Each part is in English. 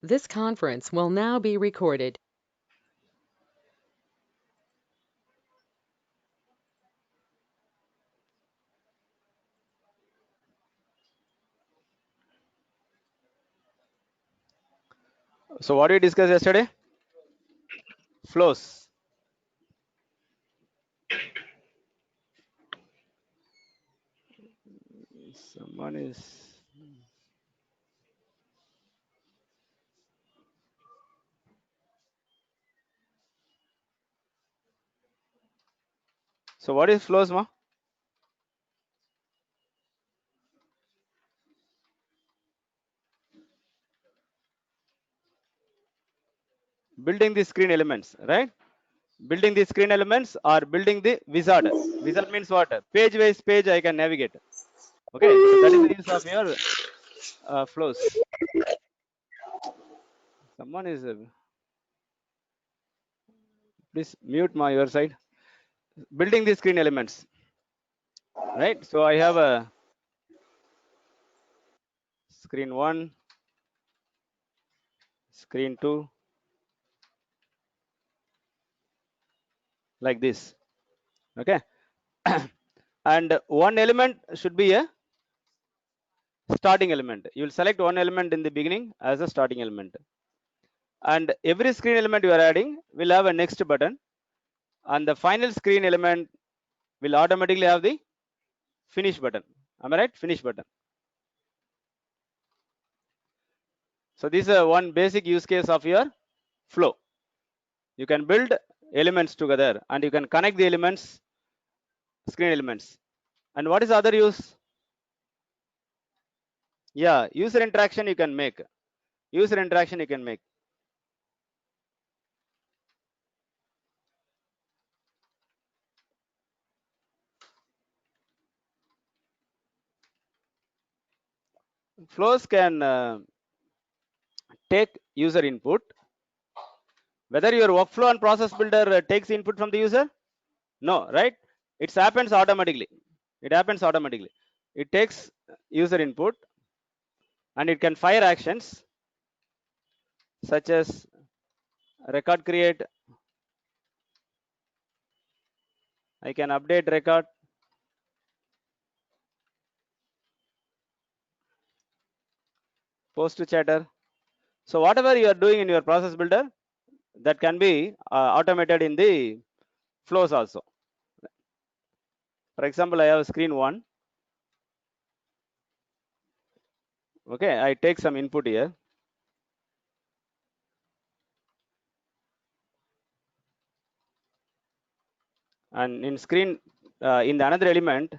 This conference will now be recorded. So what we discussed yesterday? Flows. Someone is. So what is flows, ma? Building the screen elements, right? Building the screen elements or building the wizard. Wizard means what? Page wise page I can navigate. Okay, so that is the use of your flows. Someone is. Please mute my your side. Building the screen elements, right? So I have a screen 1, screen 2, like this. Okay, and one element should be a starting element. You will select one element in the beginning as a starting element, and every screen element you are adding will have a next button, and the final screen element will automatically have the finish button. Am I right? Finish button. So this is one basic use case of your flow. You can build elements together and you can connect the elements, screen elements. And what is the other use? Yeah, user interaction you can make. User interaction you can make. Flows can take user input. Whether your workflow and process builder takes input from the user? No, right? It happens automatically. It happens automatically. It takes user input and it can fire actions such as record create. I can update record, post to chatter. So whatever you are doing in your process builder, that can be automated in the flows also. For example, I have screen 1. Okay, I take some input here. And in screen, in the another element,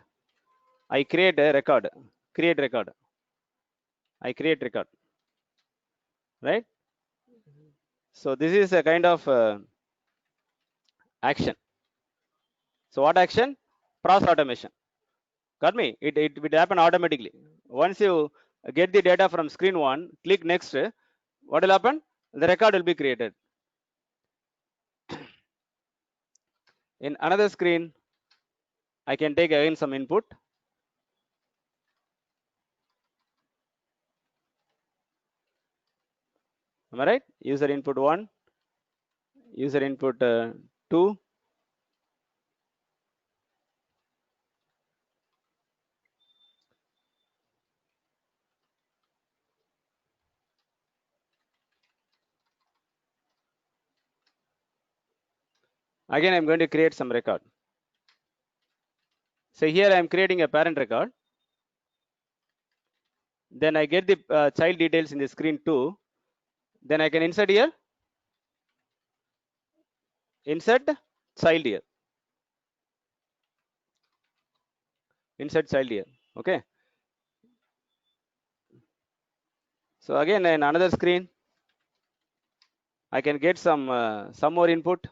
I create a record. Create record. I create record. Right? So this is a kind of action. So what action? Process automation. Got me? It will happen automatically. Once you get the data from screen 1, click next. What will happen? The record will be created. In another screen, I can take again some input. Am I right? User input 1, user input 2. Again, I'm going to create some record. So here I'm creating a parent record. Then I get the child details in the screen 2. Then I can insert here. Insert child here. Insert child here. Okay. So again, in another screen, I can get some more input.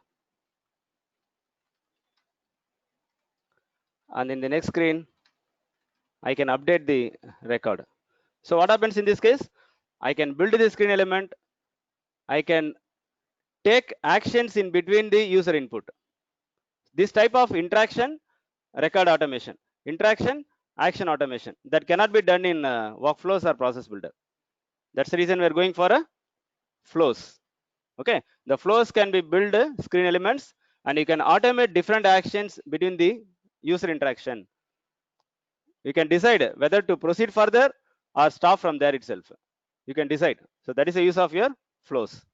And in the next screen, I can update the record. So what happens in this case? I can build the screen element. I can take actions in between the user input. This type of interaction, record automation. Interaction, action automation. That cannot be done in workflows or process builder. That's the reason we're going for a flows. Okay, the flows can be built screen elements, and you can automate different actions between the user interaction. You can decide whether to proceed further or stop from there itself. You can decide. So that is the use of your flows,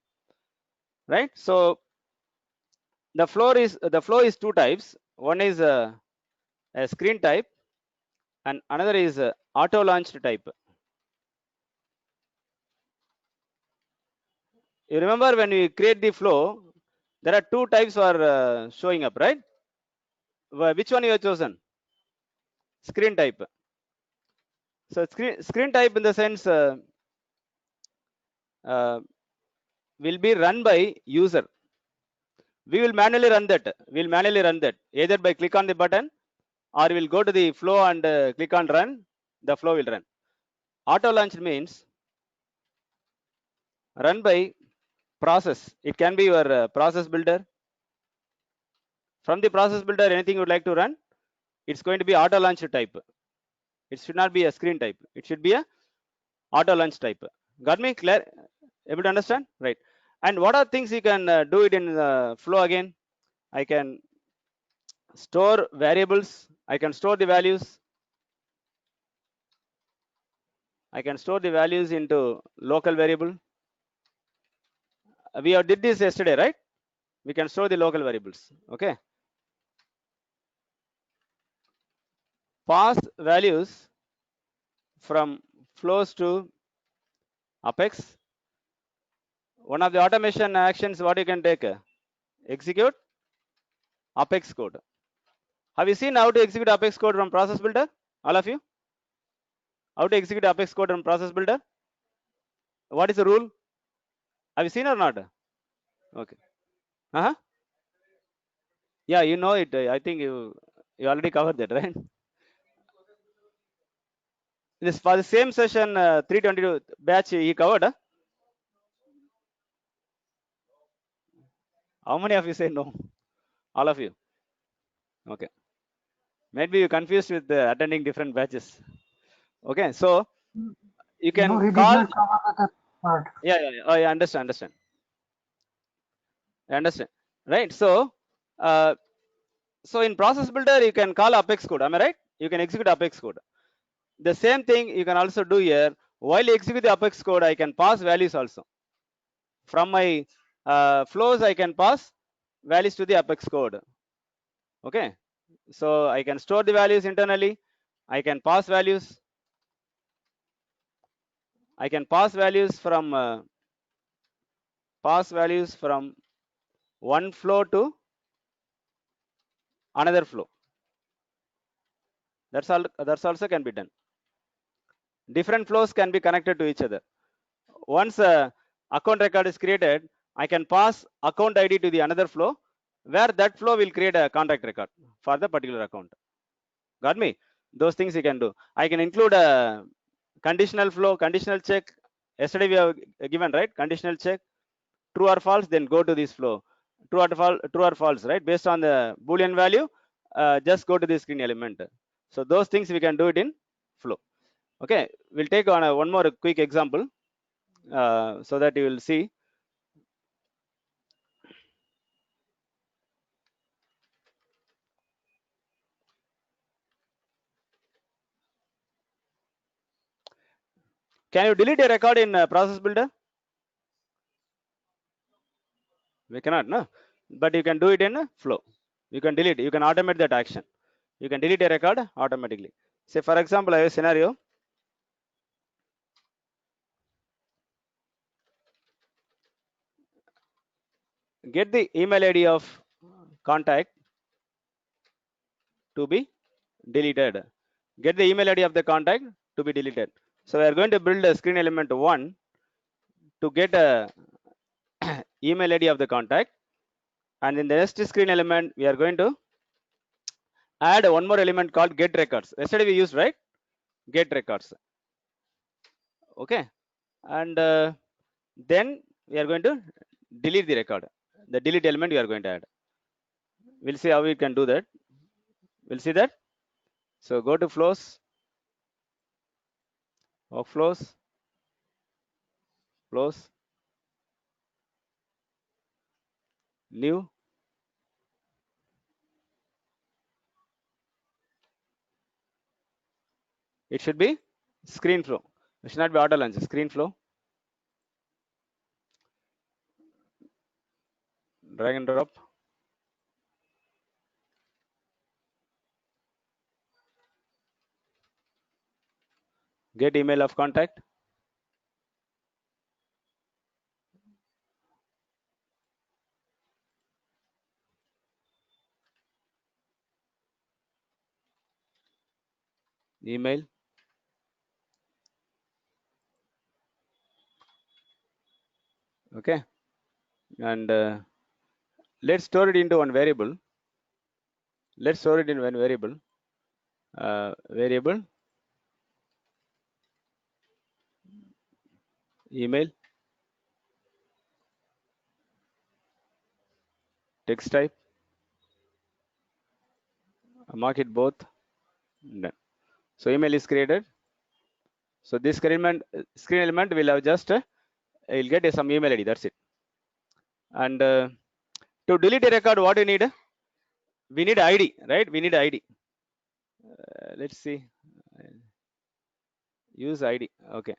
right? So the flow is two types. One is a screen type, and another is auto launched type. You remember when we create the flow, there are two types are showing up, right? Which one you have chosen? Screen type. So screen type in the sense uh, will be run by user. We will manually run that. We'll manually run that either by click on the button, or we'll go to the flow and click on run. The flow will run. Auto launch means run by process. It can be your process builder. From the process builder, anything you would like to run, it's going to be auto launch type. It should not be a screen type. It should be a auto launch type. Got me? Clear? Able to understand? Right. And what are things you can do it in flow again? I can store variables. I can store the values. I can store the values into local variable. We have did this yesterday, right? We can store the local variables. Okay. Pass values from flows to Apex. One of the automation actions, what you can take? Execute Apex code. Have you seen how to execute Apex code from process builder? All of you? How to execute Apex code from process builder? What is the rule? Have you seen or not? Okay. Uh-huh. Yeah, you know it. I think you already covered that, right? This for the same session 322 batch he covered. Huh? How many of you say no? All of you. Okay. Maybe you confused with attending different batches. Okay, so you No, can he did call. not cover that part. Yeah. Oh, yeah. Understand. I understand. Right. Uh, so in process builder, you can call Apex code. Am I right? You can execute Apex code. The same thing you can also do here. While you execute the Apex code, I can pass values also. From my flows, I can pass values to the Apex code. Okay. So I can store the values internally. I can pass values. I can pass values from one flow to another flow. That's all. That's also can be done. Different flows can be connected to each other. Once a account record is created, I can pass account ID to the another flow, where that flow will create a contact record for the particular account. Got me? Those things you can do. I can include a conditional flow, conditional check. Yesterday we have given, right? Conditional check, true or false, then go to this flow. True or false, right? Based on the Boolean value, just go to the screen element. So those things we can do it in flow. Okay, we'll take on one more quick example so that you will see. Can you delete a record in process builder? We cannot, no. But you can do it in flow. You can delete. You can automate that action. You can delete a record automatically. Say, for example, I have a scenario. Get the email ID of contact to be deleted. Get the email ID of the contact to be deleted. So we are going to build a screen element 1 to get a email ID of the contact. And in the next screen element, we are going to add one more element called get records. Yesterday we used, right? Get records. Okay. And then we are going to delete the record. The delete element we are going to add. We'll see how we can do that. We'll see that. So go to flows, workflows, flows. new, it should be screen flow. It should not be auto launch. Screen flow. Drag and drop. Get email of contact. Email. Okay. And let's store it into one variable. Let's store it in one variable. Variable email text type. Mark it both. Done. So email is created. So this screen element will have just you'll get some email ID. That's it. And to delete a record, what you need? We need ID, right? We need ID. Let's see. Use ID. Okay.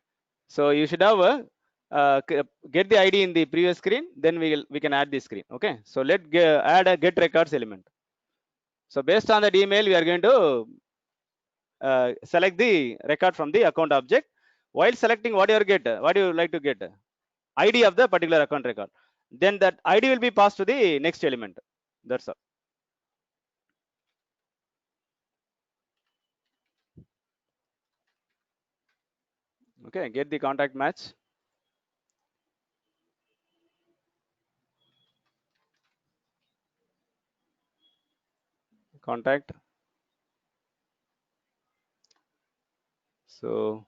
So you should have get the ID in the previous screen. Then we can add this screen. Okay. So add a get records element. So based on that email, we are going to select the record from the account object. While selecting what do you like to get? ID of the particular account record. Then that ID will be passed to the next element. That's all. Okay, get the contact match. Contact. So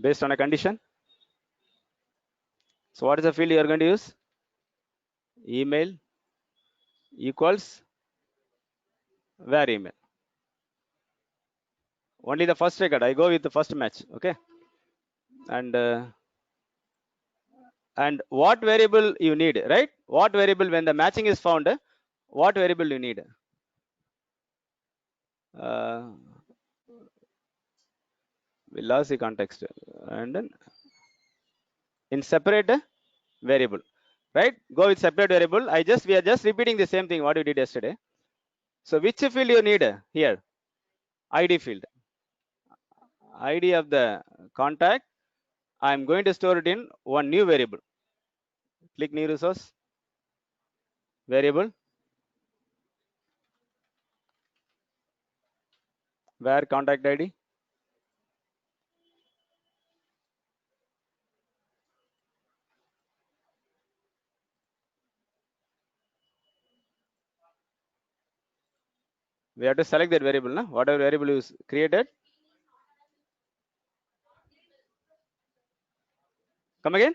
based on a condition. So what is the field you are going to use? Email equals where email. Only the first record. I go with the first match. Okay. And what variable you need, right? What variable when the matching is found? What variable you need? We lost the context. And then in separate variable, right? Go with separate variable. We are just repeating the same thing what we did yesterday. So which field you need here? ID field. ID of the contact. I'm going to store it in one new variable. Click new resource. Variable. Where contact ID. We have to select that variable, na? Whatever variable is created. Come again.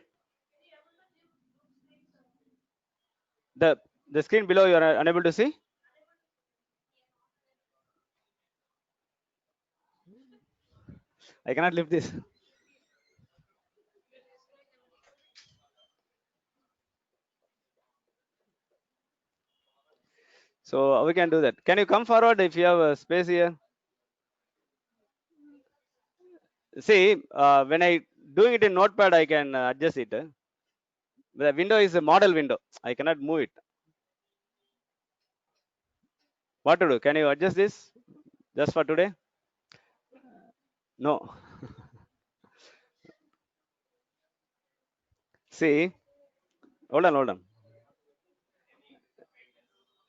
The screen below you are unable to see. I cannot lift this. So we can do that. Can you come forward if you have a space here? See, when I doing it in Notepad, I can adjust it. The window is a model window. I cannot move it. What to do? Can you adjust this just for today? No. See, hold on.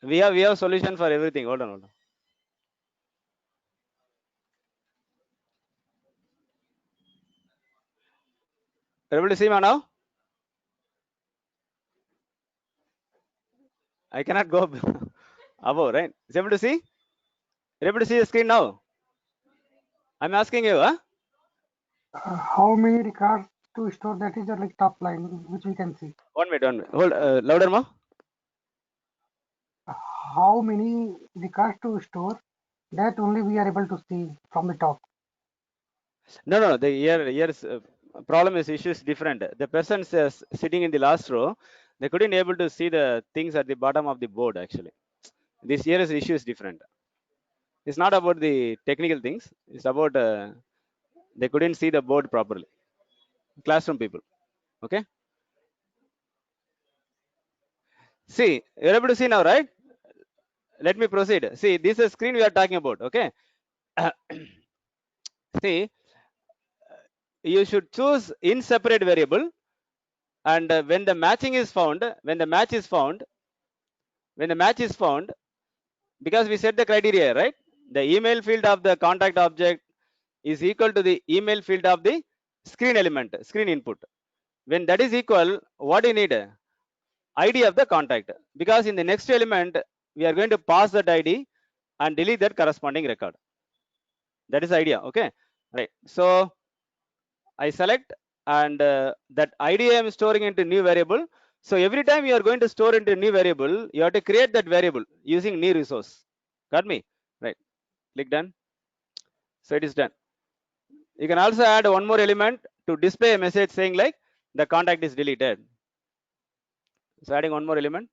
We have solution for everything. Hold on. Able to see me now? I cannot go above, right? Is able to see? Able to see the screen now? I'm asking you, huh? How many records to store? That is the like top line which we can see. 1 minute. Hold louder, ma. How many records to store? That only we are able to see from the top. No. The year's problem is different. The person is sitting in the last row. They couldn't able to see the things at the bottom of the board actually. This year's issue is different. It's not about the technical things. It's about they couldn't see the board properly. Classroom people. Okay. See, you're able to see now, right? Let me proceed. See, this is a screen we are talking about. Okay. See, you should choose in separate variable, and when the matching is found, when the match is found, because we set the criteria, right? The email field of the contact object is equal to the email field of the screen element, screen input. When that is equal, what do you need? ID of the contact. Because in the next element, we are going to pass that ID and delete that corresponding record. That is the idea. Okay. Right. So I select, and that ID I am storing into new variable. So every time you are going to store into new variable, you have to create that variable using new resource. Got me? Right. Click done. So it is done. You can also add one more element to display a message saying like the contact is deleted. So adding one more element.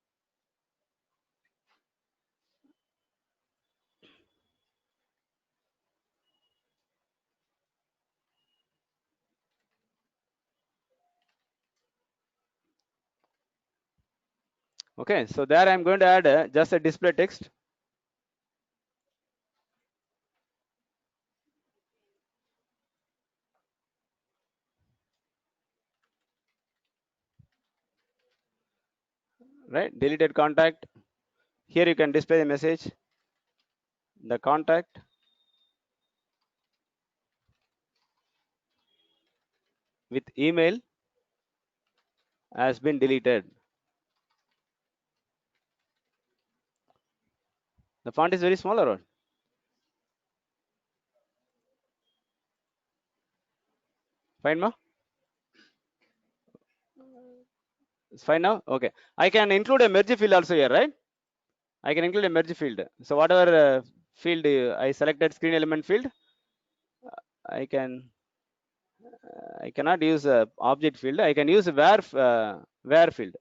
Okay, so there I'm going to add just a display text. Right, deleted contact. Here you can display the message. The contact with email has been deleted. The font is very small or what? Fine now? It's fine now? Okay. I can include a merge field also here, right? I can include a merge field. So whatever field I selected, screen element field, I cannot use a object field. I can use a where field.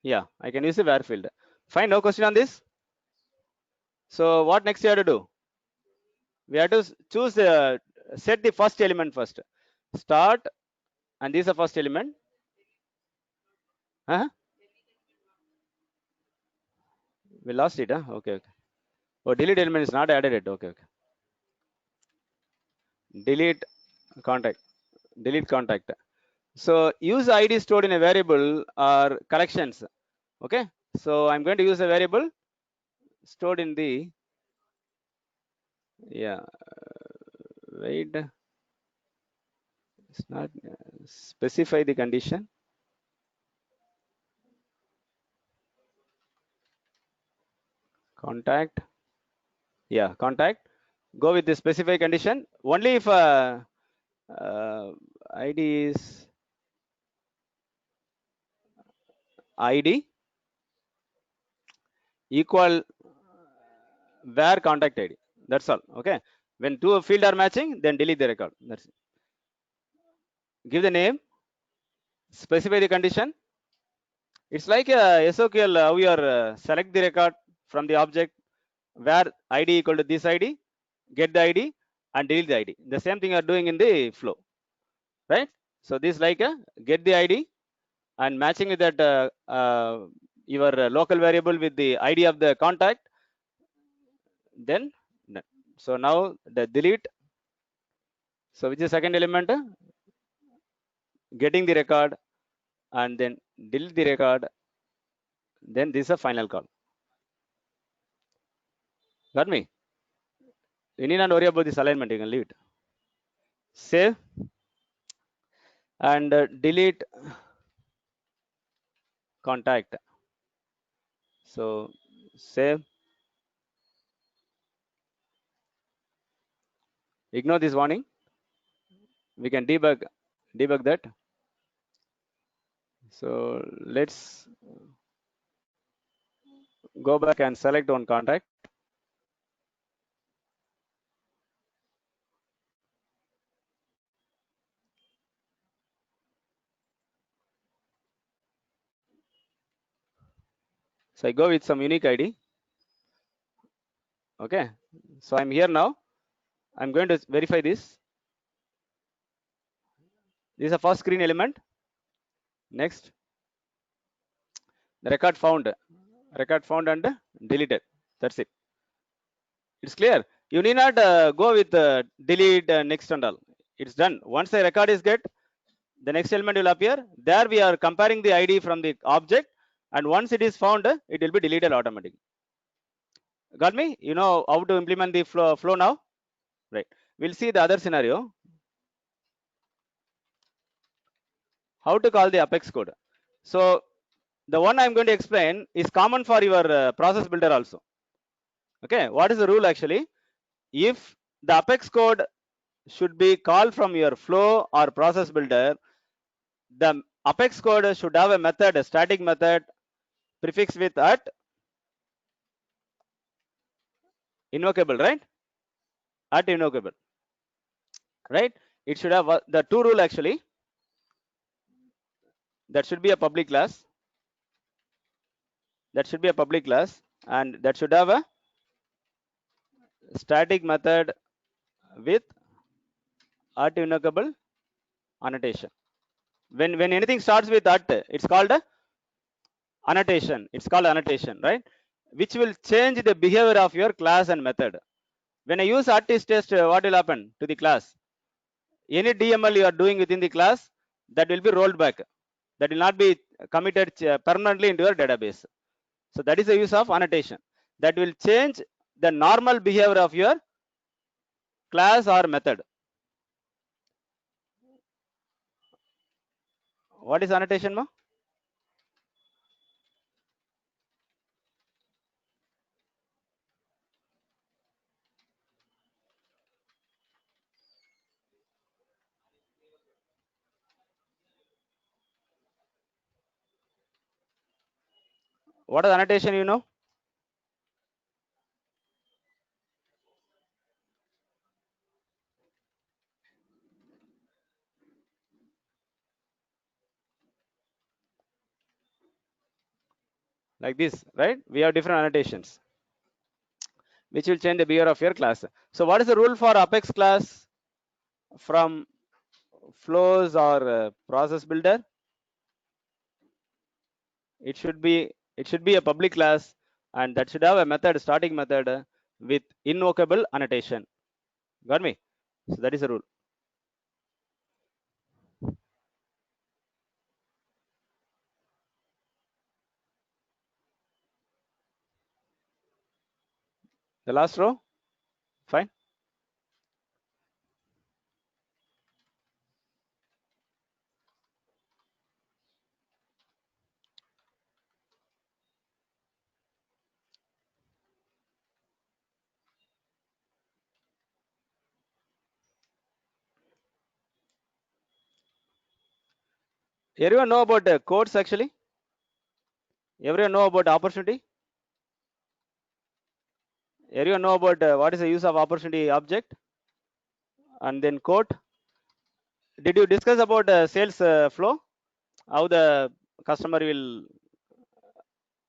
Yeah, I can use a where field. Fine, no question on this. So what next you have to do? We have to choose set the first element first. Start, and this is the first element. Huh? We lost it, huh? Okay, okay. Oh, delete element is not added it. Okay, okay. Delete contact. Delete contact. So use ID stored in a variable or collections. Okay. So I'm going to use a variable stored in the, yeah, wait, it's not specify the condition. Contact. Yeah, contact. Go with the specify condition. Only if ID is ID equal where contact ID. That's all. Okay. When two field are matching, then delete the record. That's it. Give the name, specify the condition. It's like a SOQL, how you are select the record from the object where ID equal to this ID, get the ID and delete the ID. The same thing you are doing in the flow, right? So this like a get the ID and matching with that your local variable with the ID of the contact. Then so now the delete. So which is second element? Getting the record and then delete the record. Then this is a final call. Got me? You need not worry about this alignment. You can leave it. Save and delete contact. So save. Ignore this warning. We can debug that. So let's go back and select one contact. So I go with some unique ID. Okay, so I'm here now. I'm going to verify this. This is a first screen element. Next, the record found and deleted. That's it. It's clear. You need not go with delete next and all. It's done. Once the record is get, the next element will appear. There we are comparing the ID from the object, and once it is found, it will be deleted automatically. Got me? You know how to implement the flow now, right? We'll see the other scenario. How to call the Apex code. So the one I'm going to explain is common for your process builder also. Okay, what is the rule actually? If the Apex code should be called from your flow or process builder, the Apex code should have a method, a static method prefixed with at invocable, right? At invocable, right? It should have the two rule actually. That should be a public class. That should be a public class, and that should have a static method with at invocable annotation. When anything starts with at, it's called a annotation. It's called annotation, right? Which will change the behavior of your class and method. When I use artist test, what will happen to the class? Any DML you are doing within the class, that will be rolled back. That will not be committed permanently into your database. So that is the use of annotation. That will change the normal behavior of your class or method. What is annotation, ma? What is annotation, you know? Like this, right? We have different annotations which will change the behavior of your class. So what is the rule for Apex class from flows or process builder? It should be a public class, and that should have a method, starting method with invocable annotation. Got me? So that is the rule. The last row, fine. Everyone know about codes actually? Everyone know about opportunity? Everyone know about what is the use of opportunity object and then code? Did you discuss about sales flow? How the customer will,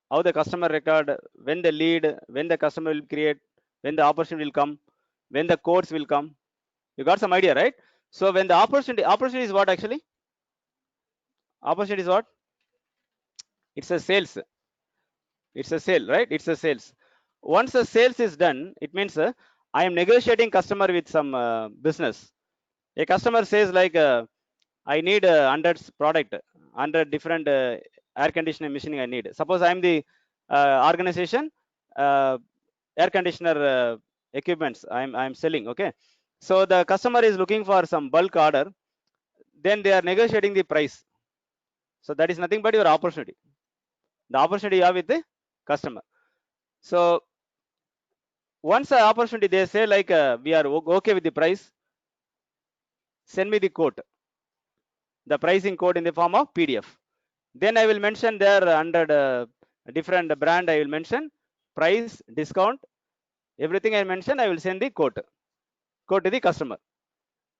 how the customer record, when the lead, when the customer will create, when the opportunity will come, when the codes will come? You got some idea, right? So when the opportunity is what actually? Opportunity is what? It's a sales. It's a sale, right? It's a sales. Once the sales is done, it means I am negotiating customer with some business. A customer says like, I need 100 product, 100 different air conditioning machining I need. Suppose I am the organization, air conditioner equipments I'm selling. Okay, so the customer is looking for some bulk order. Then they are negotiating the price. So that is nothing but your opportunity. The opportunity you have with the customer. So once the opportunity, they say like, we are okay with the price, send me the quote, the pricing code in the form of PDF. Then I will mention there under the different brand, I will mention price, discount, everything I mention, I will send the quote to the customer.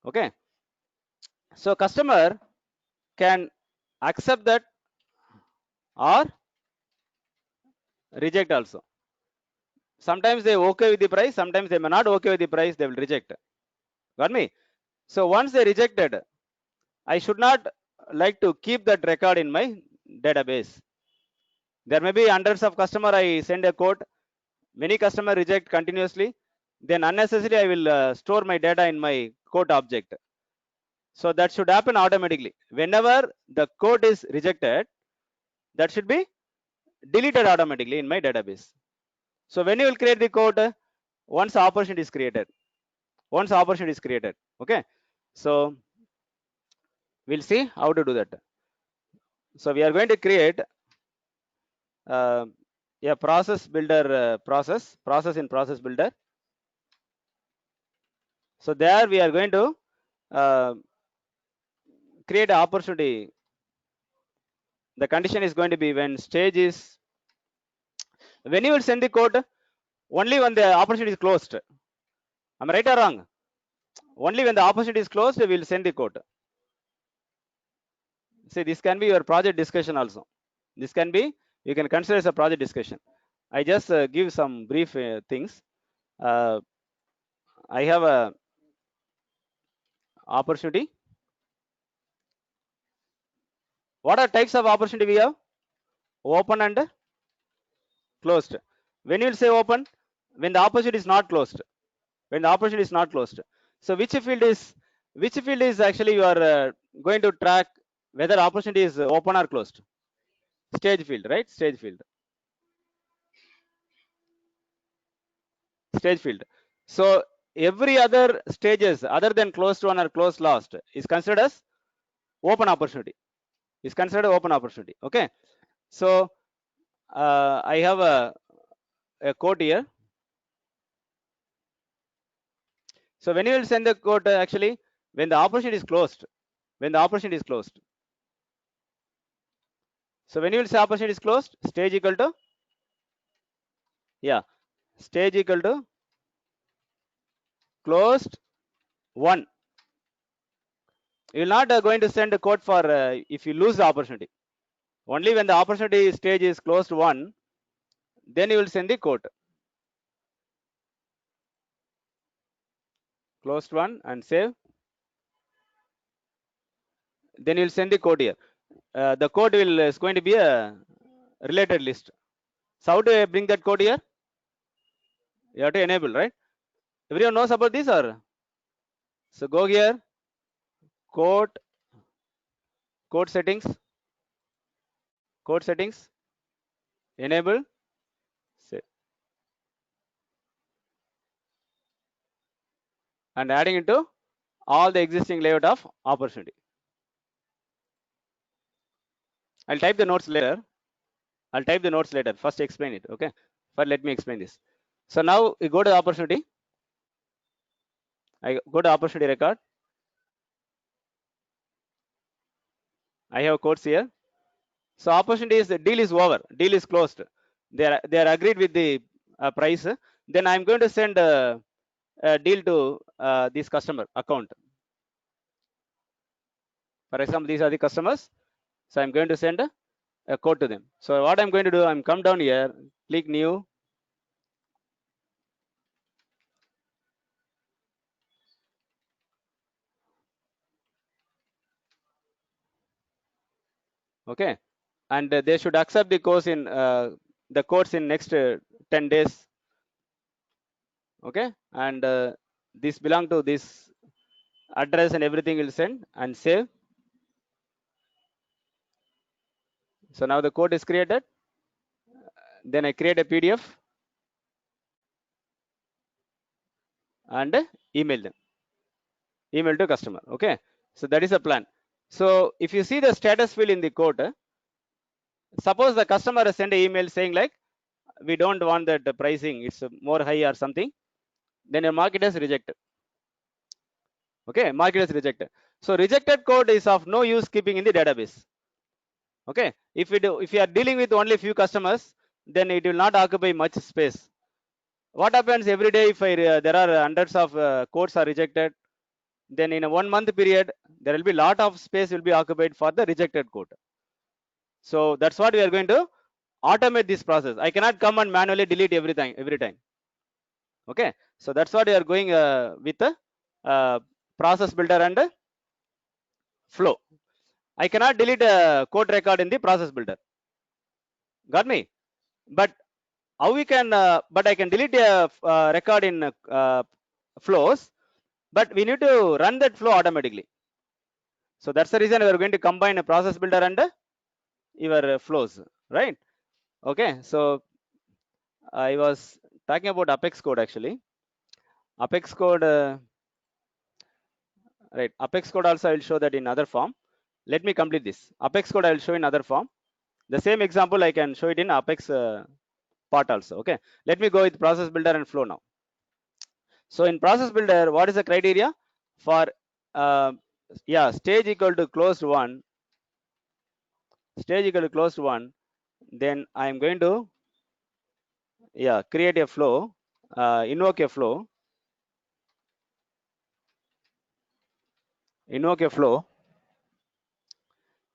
Okay, so customer can accept that or reject also. Sometimes they okay with the price, sometimes they may not okay with the price, they will reject. Got me? So once they rejected, I should not like to keep that record in my database. There may be hundreds of customer, I send a quote, many customer reject continuously, then unnecessarily I will store my data in my quote object. So that should happen automatically. Whenever the quote is rejected, that should be deleted automatically in my database. So when you will create the quote, once opportunity is created, okay. So we'll see how to do that. So we are going to create a process builder process in process builder. So there we are going to create an opportunity. The condition is going to be when stage is, when you will send the code, only when the opportunity is closed. Am I right or wrong? Only when the opportunity is closed, we will send the code. See, this can be your project discussion also. This can be, you can consider as a project discussion. I just give some brief things. I have a opportunity. What are types of opportunity we have? Open and closed. When you will say open, when the opportunity is not closed. When the opportunity is not closed. So which field is actually you are going to track whether opportunity is open or closed? Stage field, right? Stage field. Stage field. So every other stages other than closed one or closed last is considered as open opportunity. Is considered open opportunity. Okay. So I have a code here. So when you will send the code, actually, when the opportunity is closed, so when you will say opportunity is closed, stage equal to, stage equal to closed 1. You will not going to send a code for if you lose the opportunity. Only when the opportunity stage is closed 1, then you will send the code. Closed 1 and save. Then you will send the code here. The code is going to be a related list. So how to bring that code here? You have to enable, right? Everyone knows about this, or? So go here, code settings, enable, save, and adding into all the existing layout of opportunity. I'll type the notes later. First explain it, okay? But let me explain this. So now we go to opportunity. I go to opportunity record. I have codes here. So opportunity is, the deal is over, deal is closed. They are agreed with the price. Then I'm going to send a deal to this customer account. For example, these are the customers. So I'm going to send a code to them. So what I'm going to do, I'm come down here, click new. Okay, and they should accept the course in the codes in next 10 days. Okay, and this belong to this address and everything will send and save. So now the code is created. Then I create a PDF and email them. Email to customer. Okay, so that is a plan. So if you see the status field in the code, suppose the customer has sent an email saying like, we don't want that pricing, it's more high or something, then your market is rejected. Okay, market is rejected. So rejected code is of no use keeping in the database. Okay, if you are dealing with only few customers, then it will not occupy much space. What happens every day if there are hundreds of codes are rejected, then in a 1 month period there will be lot of space will be occupied for the rejected code. So that's what we are going to automate this process. I cannot come and manually delete everything every time. Okay, so that's what you are going with the process builder and flow. I cannot delete a code record in the process builder. Got me? But how we can? But I can delete a record in flows. But we need to run that flow automatically. So that's the reason we are going to combine a process builder and your flows, right? Okay, so I was talking about Apex code actually. Apex code, right? Apex code also I will show that in other form. Let me complete this. Apex code I will show in other form. The same example I can show it in Apex part also. Okay, let me go with process builder and flow now. So in process builder, what is the criteria for yeah, stage equal to closed one, stage equal to closed one, then I am going to create a flow, invoke a flow, invoke a flow.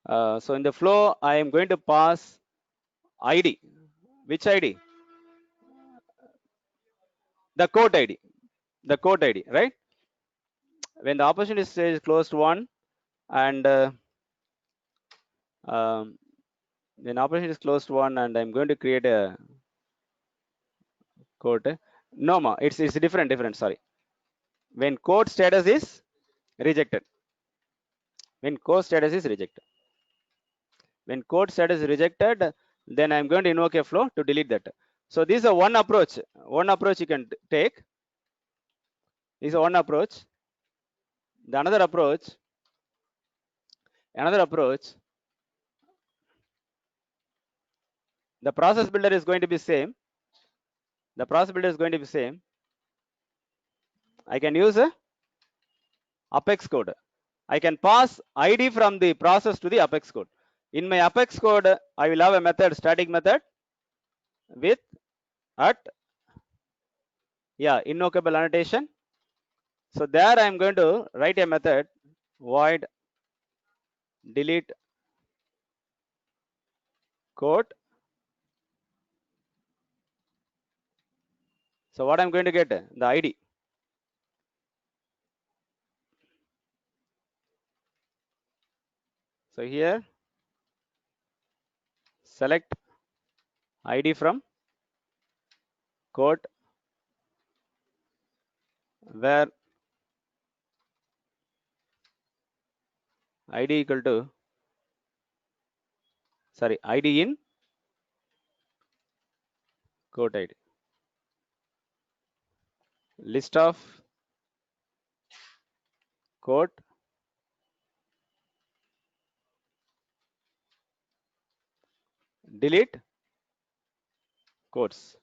So in the flow, I am going to pass ID. Which ID? The court ID. The court ID, right? When the opportunity stage closed one, and when operation is closed one, and I'm going to create a court. No, ma, it's different. Sorry. When code status is rejected. When code status is rejected. When code status is rejected, then I'm going to invoke a flow to delete that. So this is a one approach. One approach you can take. This is one approach. The another approach. The process builder is going to be same. The process builder is going to be same. I can use a Apex code. I can pass ID from the process to the Apex code. In my Apex code, I will have a method, static method with at invocable annotation. So there I am going to write a method void delete code. So what I'm going to get? The ID. So here select ID from code where ID equal to ID in code ID. List of code delete codes.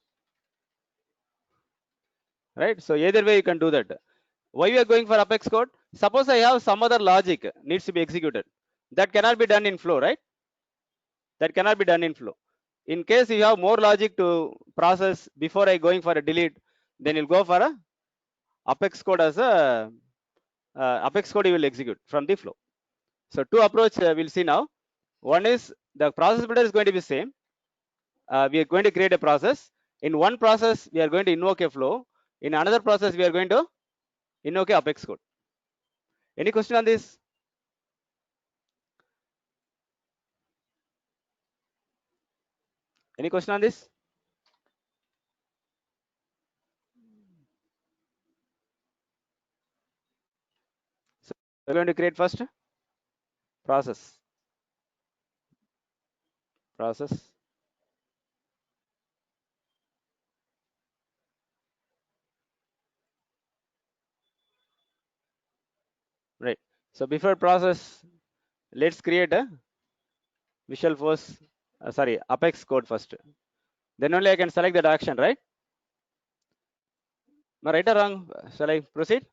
Right? So either way you can do that. Why we are going for Apex code? Suppose I have some other logic needs to be executed. That cannot be done in flow, right? That cannot be done in flow. In case you have more logic to process before I going for a delete, then you'll go for a Apex code as a Apex code you will execute from the flow. So two approach we'll see now. One is the process builder is going to be same. We are going to create a process. In one process, we are going to invoke a flow. In another process, we are going to invoke a Apex code. Any question on this? Any question on this? So we're going to create first process. Right. So before process, let's create a Visual Force, Apex code first. Then only I can select that action, right? Am I right or wrong? Shall I proceed?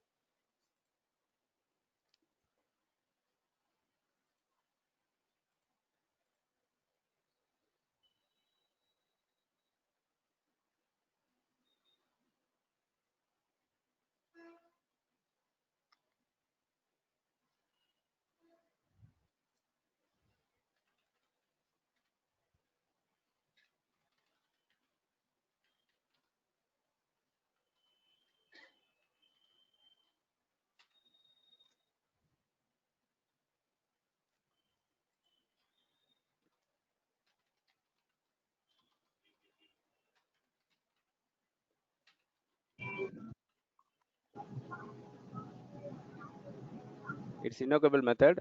It's invocable method,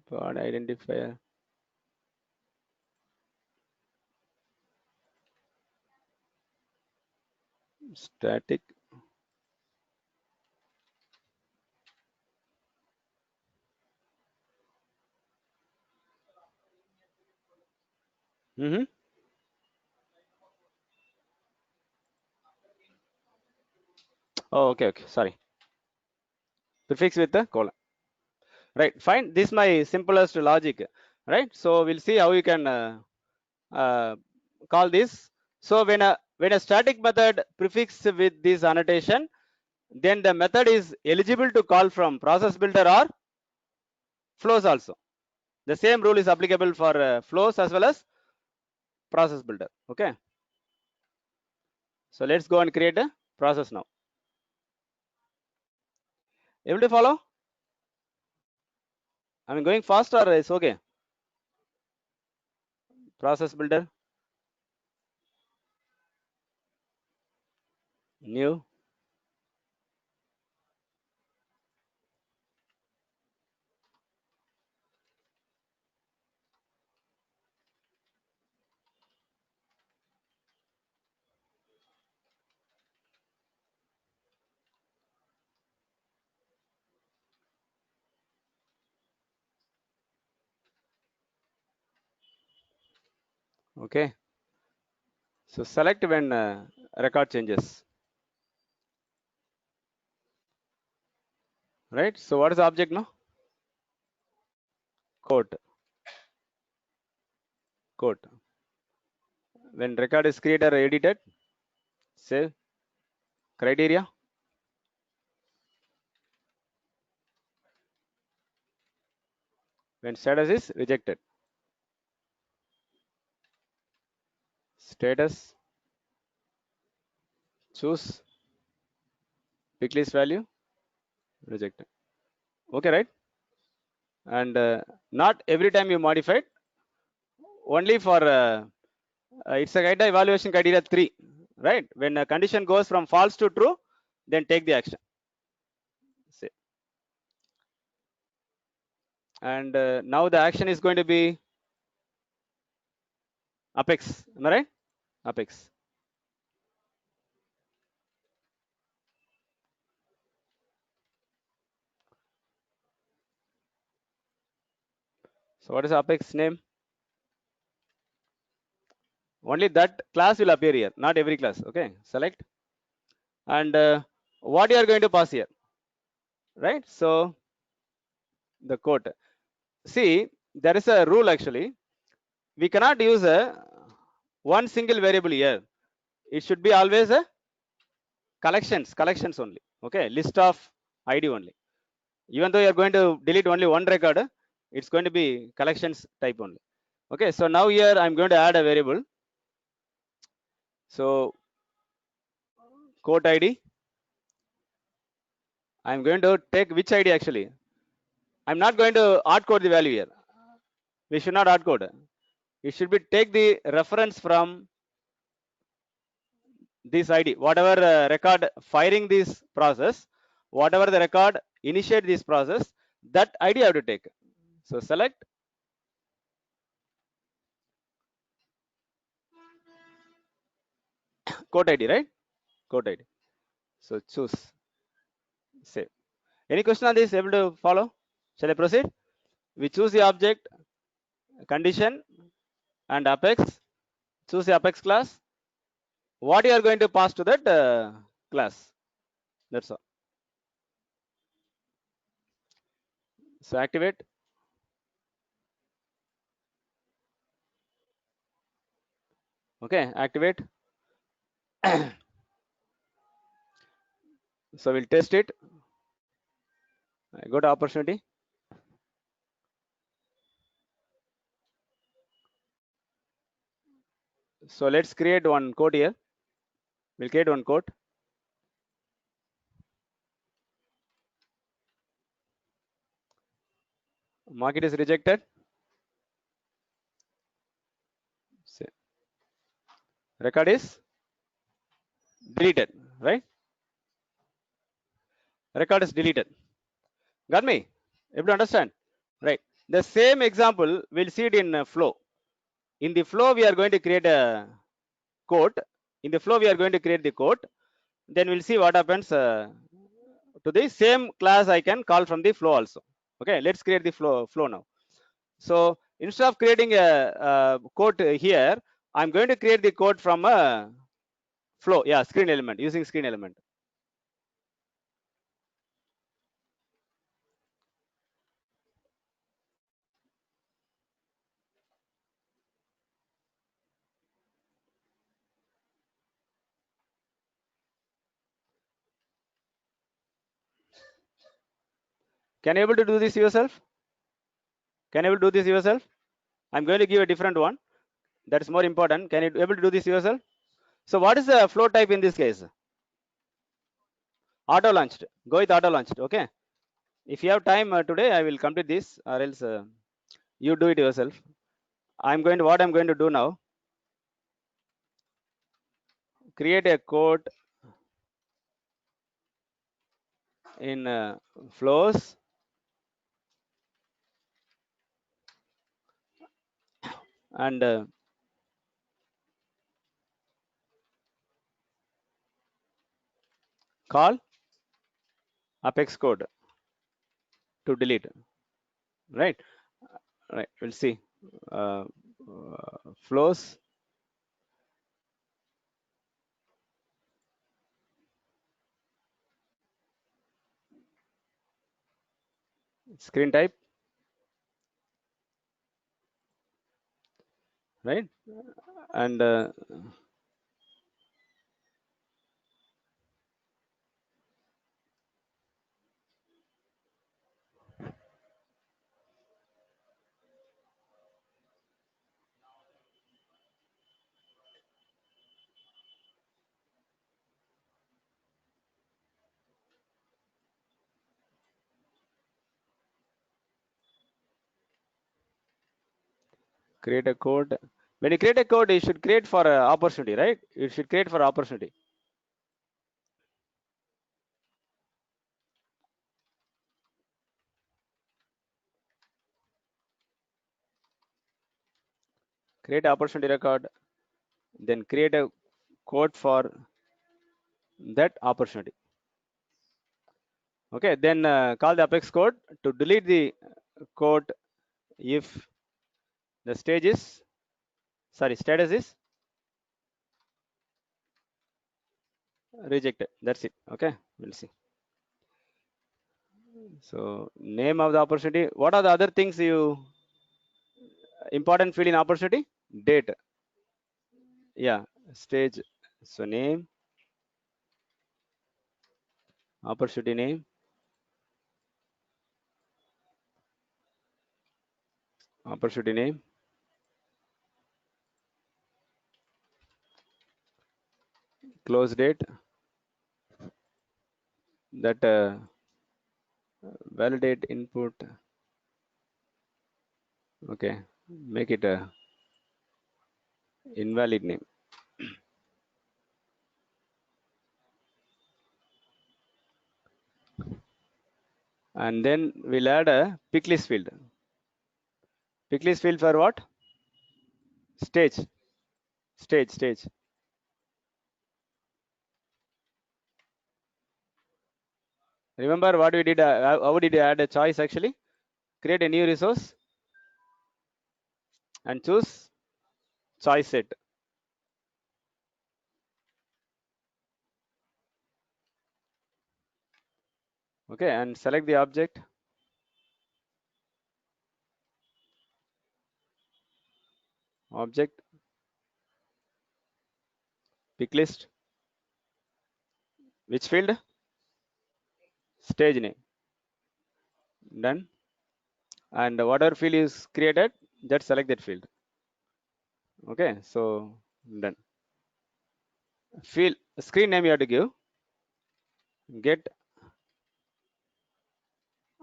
pod identifier. Static. Oh, okay, sorry. Prefix with the colon. Right, fine. This is my simplest logic, right? So we'll see how you can call this. So when a static method prefix with this annotation, then the method is eligible to call from process builder or flows also. The same rule is applicable for flows as well as process builder. Okay. So let's go and create a process now. Able to follow? I mean, going fast or it's okay? Process builder. New. Okay. So select when record changes. Right. So what is the object now? Quote. Quote. When record is created or edited, save criteria. When status is rejected, status choose pick list value rejected. Okay, right? And not every time you modify it, only for it's a kind of evaluation criteria 3, right? When a condition goes from false to true, then take the action. Say. And now the action is going to be apex, am I right? Apex. So what is apex name? Only that class will appear here, not every class. Okay, select. And what you are going to pass here, right? So the quote. See, there is a rule actually. We cannot use a one single variable here. It should be always a collections only. Okay, list of ID only. Even though you are going to delete only one record, it's going to be collections type only. Okay, so now here I'm going to add a variable. So quote ID. I'm going to take which ID actually. I'm not going to hard code the value here. We should not hard code. It should be take the reference from this ID, whatever record firing this process, whatever the record initiate this process, that ID I have to take. So select quote ID, right? Quote ID. So choose save. Any question on this? Able to follow? Shall I proceed? We choose the object, condition, and apex. Choose the apex class. What you are going to pass to that class? That's all. So activate. Okay, activate. So we'll test it. I go to opportunity. So let's create one code here. We'll create one code. Mark it is rejected. Record is deleted, right? Record is deleted. Got me? Able to understand? Right. The same example, we'll see it in flow. In the flow, we are going to create a code. In the flow, we are going to create the code. Then we'll see what happens to the same class I can call from the flow also. Okay, let's create the flow now. So instead of creating a code here, I'm going to create the code from a flow. Yeah, screen element, using screen element. Can you able to do this yourself? Can you able to do this yourself? I'm going to give a different one. That's more important. Can you able to do this yourself? So what is the flow type in this case? Auto launched. Go with auto launched. Okay. If you have time today, I will complete this, or else you do it yourself. What I'm going to do now. Create a code in flows and call Apex code to delete. Right. Right. We'll see. Flows. Screen type. Right. And create a code. When you create a code, you should create for opportunity, right? You should create for opportunity. Create opportunity record, then create a code for that opportunity. Okay, then call the Apex code to delete the code if the status is rejected. That's it. Okay, we'll see. So name of the opportunity. What are the other things you important field in opportunity? Date. Yeah, stage. So name, opportunity name, opportunity name, close date, that validate input. Okay, make it a invalid name. And then we'll add a pick list field. Pick list field for what? Stage. Remember what we did? How did you add a choice actually? Create a new resource and choose choice set. Okay, and select the object. Object. Pick list. Which field? Stage name. Done. And whatever field is created, just select that field. Okay, so done. Field screen name you have to give. Get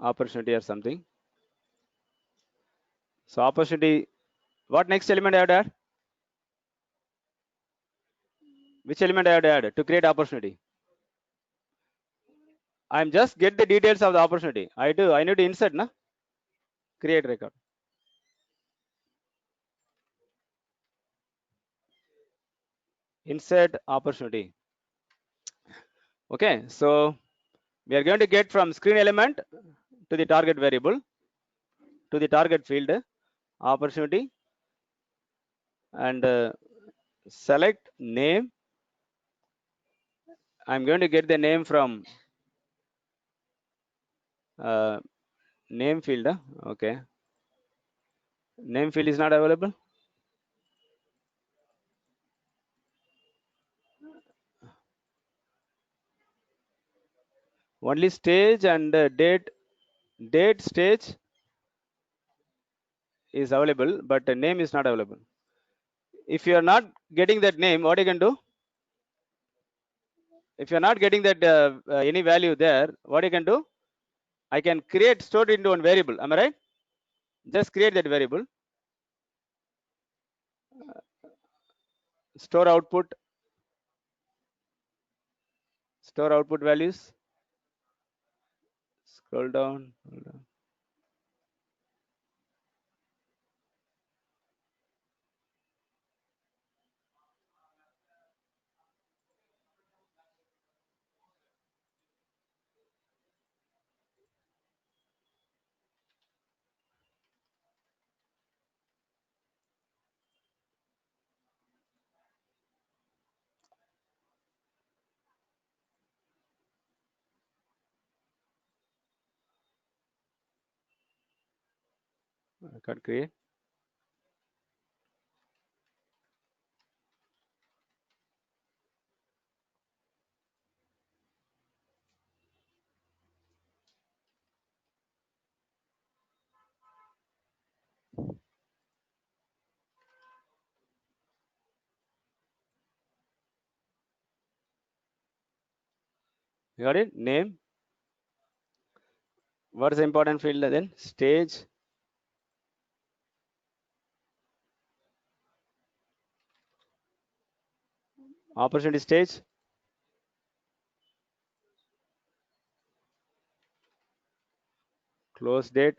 opportunity or something. So opportunity. What next element I have to add? Which element I have to add to create opportunity? I'm just get the details of the opportunity. I need to insert, na? create record. Insert opportunity. Okay, so we are going to get from screen element to the target variable to the target field opportunity, and select name. I'm going to get the name from name field. Okay, name field is not available. Only stage and date stage is available, but the name is not available. If you are not getting that name, what you can do? If you are not getting that any value there, what you can do? I can create, store it into one variable. Am I right? Just create that variable. Store output values. Scroll down. Hold on. I can't create. You got it? Name. What is the important field then? Stage. Opportunity stage. Close date.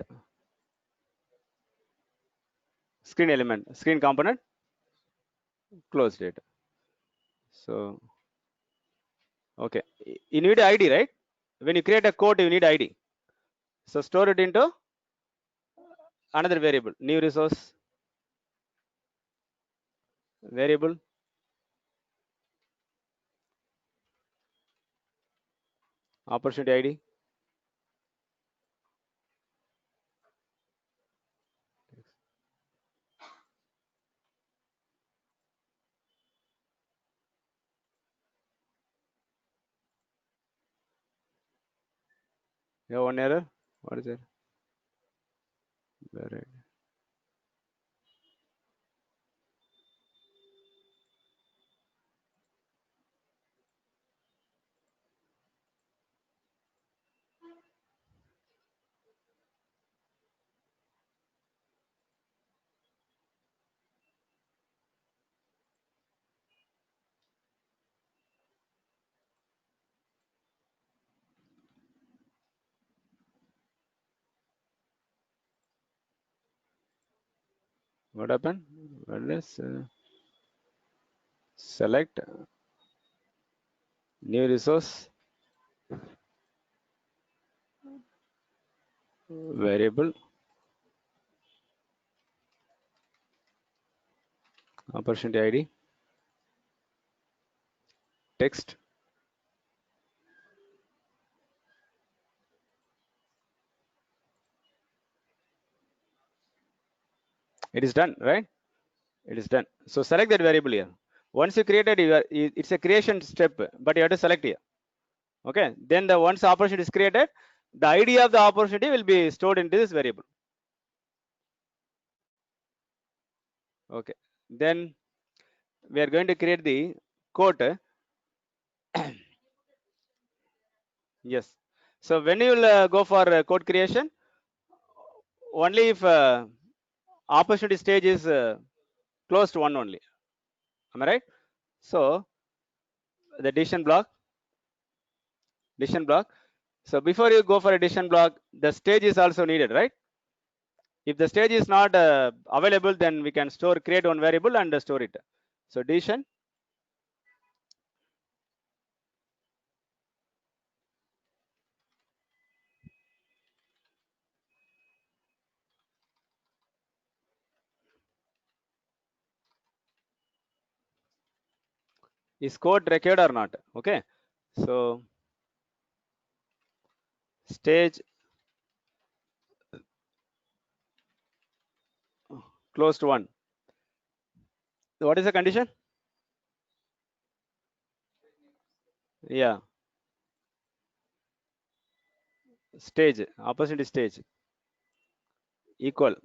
Screen element. Screen component. Close date. So, okay. You need ID, right? When you create a code, you need ID. So store it into another variable. New resource variable. Opportunity ID. You have one error. What is it? Right. What happened? Well, let's select new resource variable. Opportunity ID. Text. It is done, right? It is done. So select that variable here. Once you created, it's a creation step, but you have to select here. Okay. Then the once opportunity is created, the ID of the opportunity will be stored into this variable. Okay. Then we are going to create the code. Yes. So when you will go for code creation, only if opportunity stage is close to one only. Am I right? So the decision block. So before you go for a decision block, the stage is also needed, right? If the stage is not available, then we can create one variable and store it. So decision is code required or not. Okay, so stage close to 1. What is the condition? Yeah, stage, opportunity stage equal.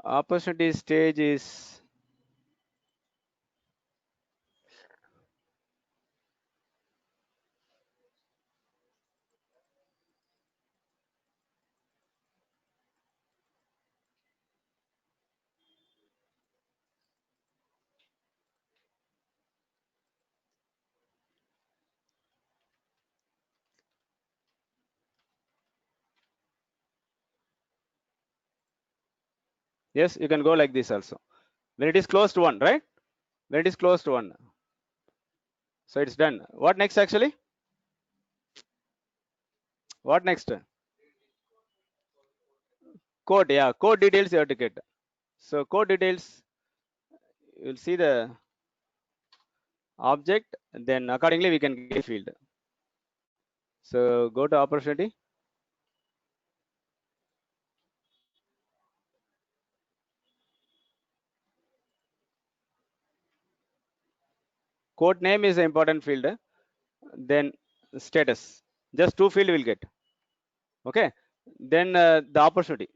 Opportunity stage is yes, you can go like this also. When it is close to 1, right? When it is close to 1, so it's done. What next actually? What next? Code, yeah, code details you have to get. So code details, you'll see the object, and then accordingly we can get field. So go to opportunity. Code name is an important field. Then status, just 2 field will get. Okay, then the opportunity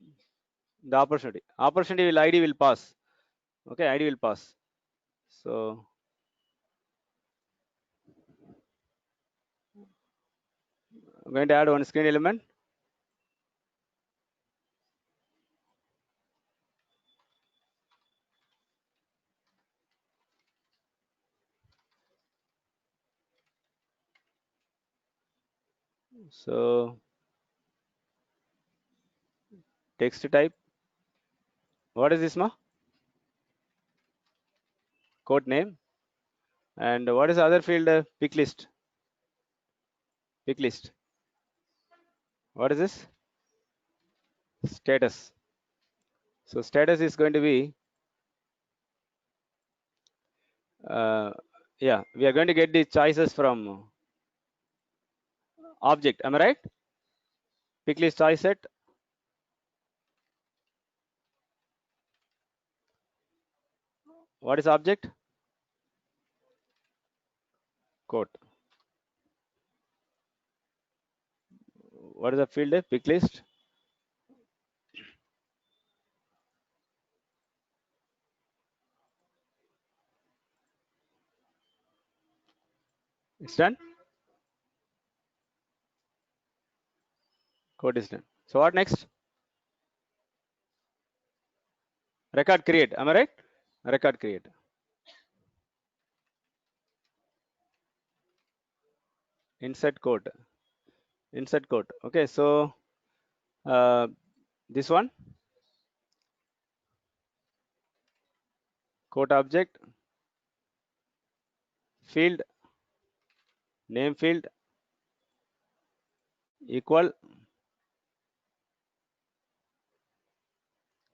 will ID will pass. Okay, ID will pass. So I'm going to add one screen element. So text type, what is this ma? Code name. And what is the other field? Pick list. Pick list. What is this? Status. So status is going to be yeah, we are going to get the choices from object. Am I right? Pick list choice set. What is object? Code. What is the field? Pick list. It's done. Code is done. So what next? Record create. Am I right? Record create. Insert code. Insert code. Okay, so this one, code object, field, name field equal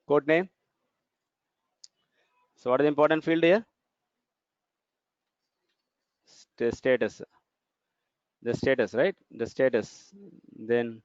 code name. So what is the important field here? Status. The status, right? The status. Then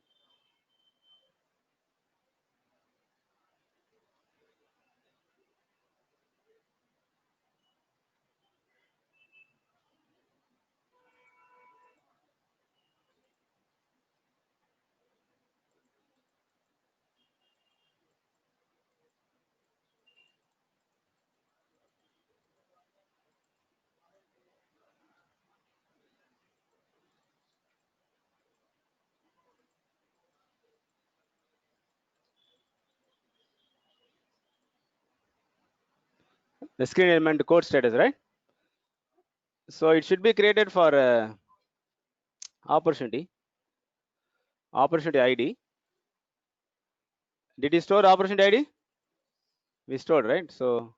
the screen element code status, right? So it should be created for opportunity ID. Did you store opportunity ID? We stored, right? So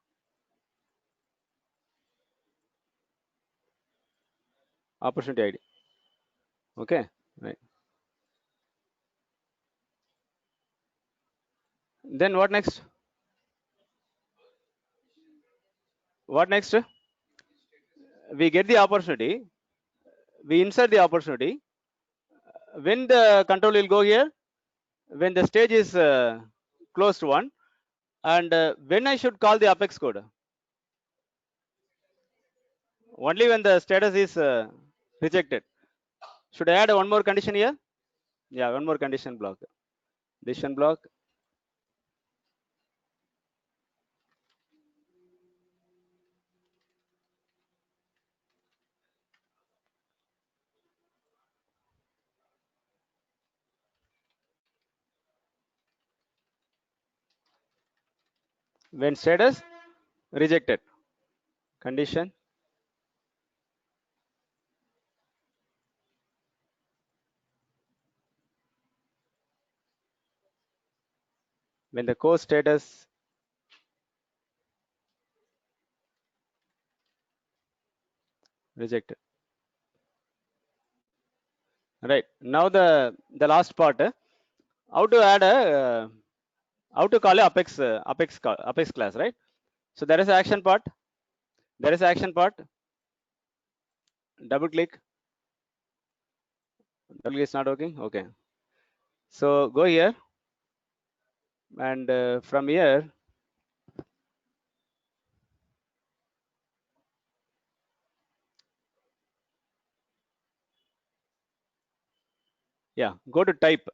opportunity ID. Okay, right. Then what next? What next? We get the opportunity. We insert the opportunity. When the control will go here? When the stage is close to 1. And when I should call the apex code? Only when the status is rejected. Should I add one more condition here? Yeah, one more condition block. Decision block. When status rejected. Condition. When the core status rejected. Right. Now the last part. How to add a how to call a apex class, right? So there is action part. There is action part. Double click. Double click is not working. Okay. So go here, and from here, yeah, go to type.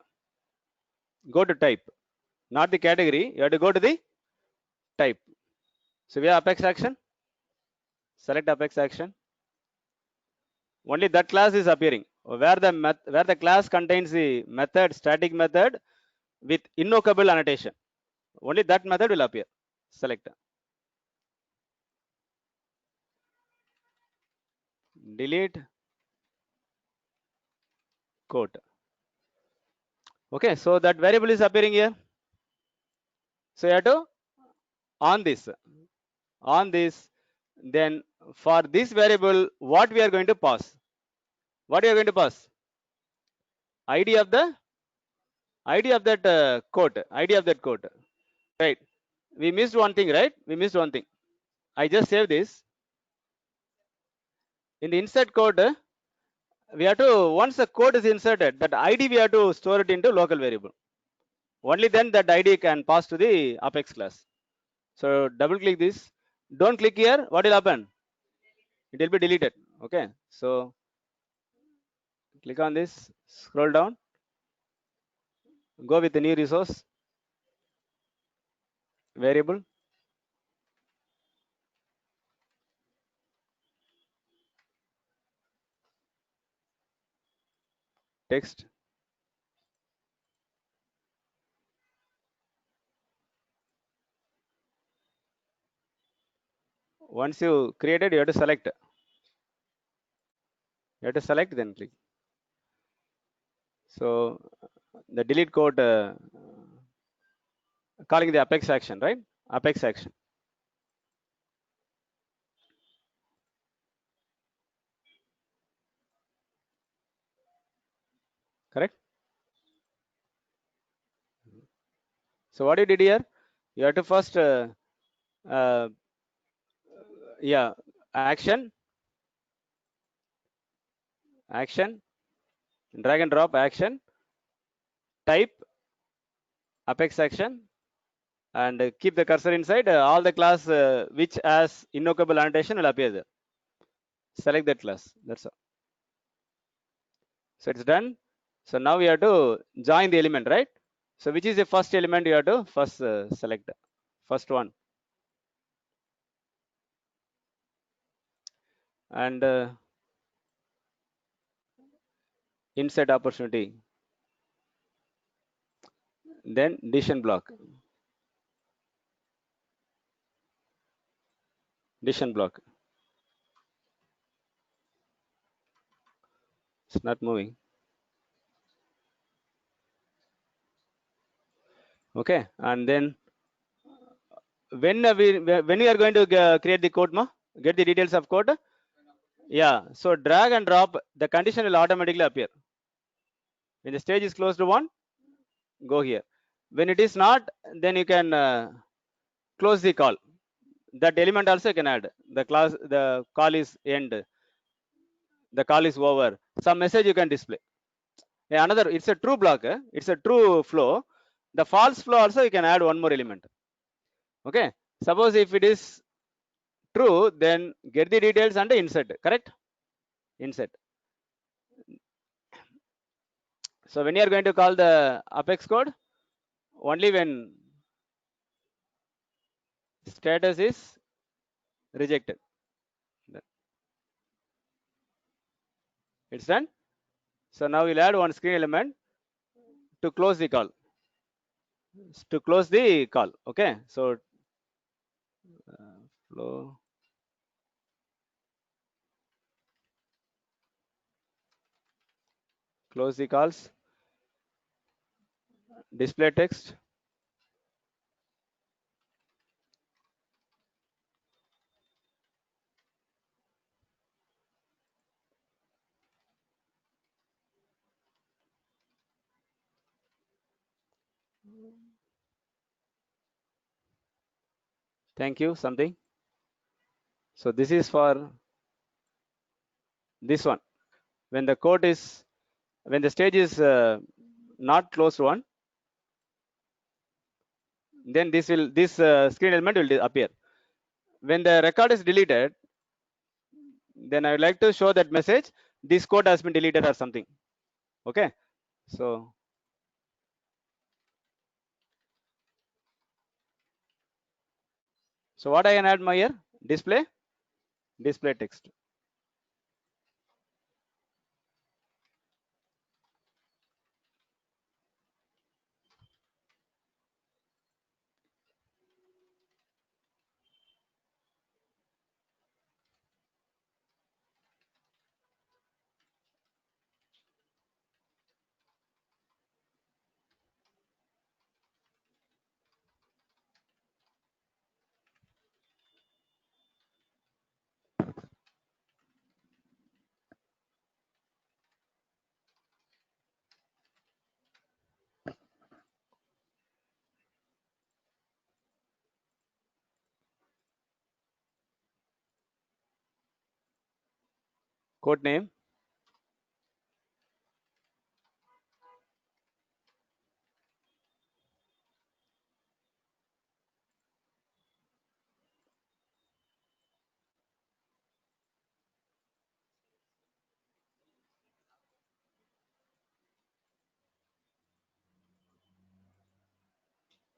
Go to type, not the category. You have to go to the type. So we have apex action. Select apex action. Only that class is appearing. Where the class contains the method, static method with invocable annotation. Only that method will appear. Select. Delete quote. Okay, so that variable is appearing here. So you have to on this. On this, then for this variable, what we are going to pass? What we are going to pass? ID of the ID of that quote. ID of that quote. Right. We missed one thing, right? We missed one thing. I just saved this. In the insert code, we have to, once the code is inserted, that ID we have to store it into local variable. Only then that ID can pass to the apex class. So double click this. Don't click here. What will happen? It will be deleted. Okay. So click on this. Scroll down. Go with the new resource variable. Text. Once you created, you have to select. You have to select, then click. So the delete code calling the apex action, right? Apex action. Correct? So what you did here, you have to first, uh, yeah, action, drag and drop action, type, apex action, and keep the cursor inside. All the class which has invocable annotation will appear there. Select that class. That's all. So it's done. So now we have to join the element, right? So which is the first element you have to first select? First one. And insert opportunity. Then decision block. Decision block. It's not moving. Okay, and then when we are going to create the code, get the details of code. Yeah, so drag and drop, the condition will automatically appear. When the stage is closed to 1, go here. When it is not, then you can close the call. That element also you can add. The call is end. The call is over. Some message you can display. Another, it's a true block. It's a true flow. The false flow also you can add one more element. Okay. Suppose if it is true, then get the details and insert. Correct? Insert. So when you are going to call the Apex code, only when status is rejected. It's done. So now we'll add one screen element to close the call. To close the call. Okay. So flow. Close the calls. Display text. Thank you. Something. So this is for this one. When the code is, when the stage is not closed one, then this screen element will appear. When the record is deleted, then I would like to show that message, this code has been deleted or something. Okay. So what I can add my here? Display text. Code name.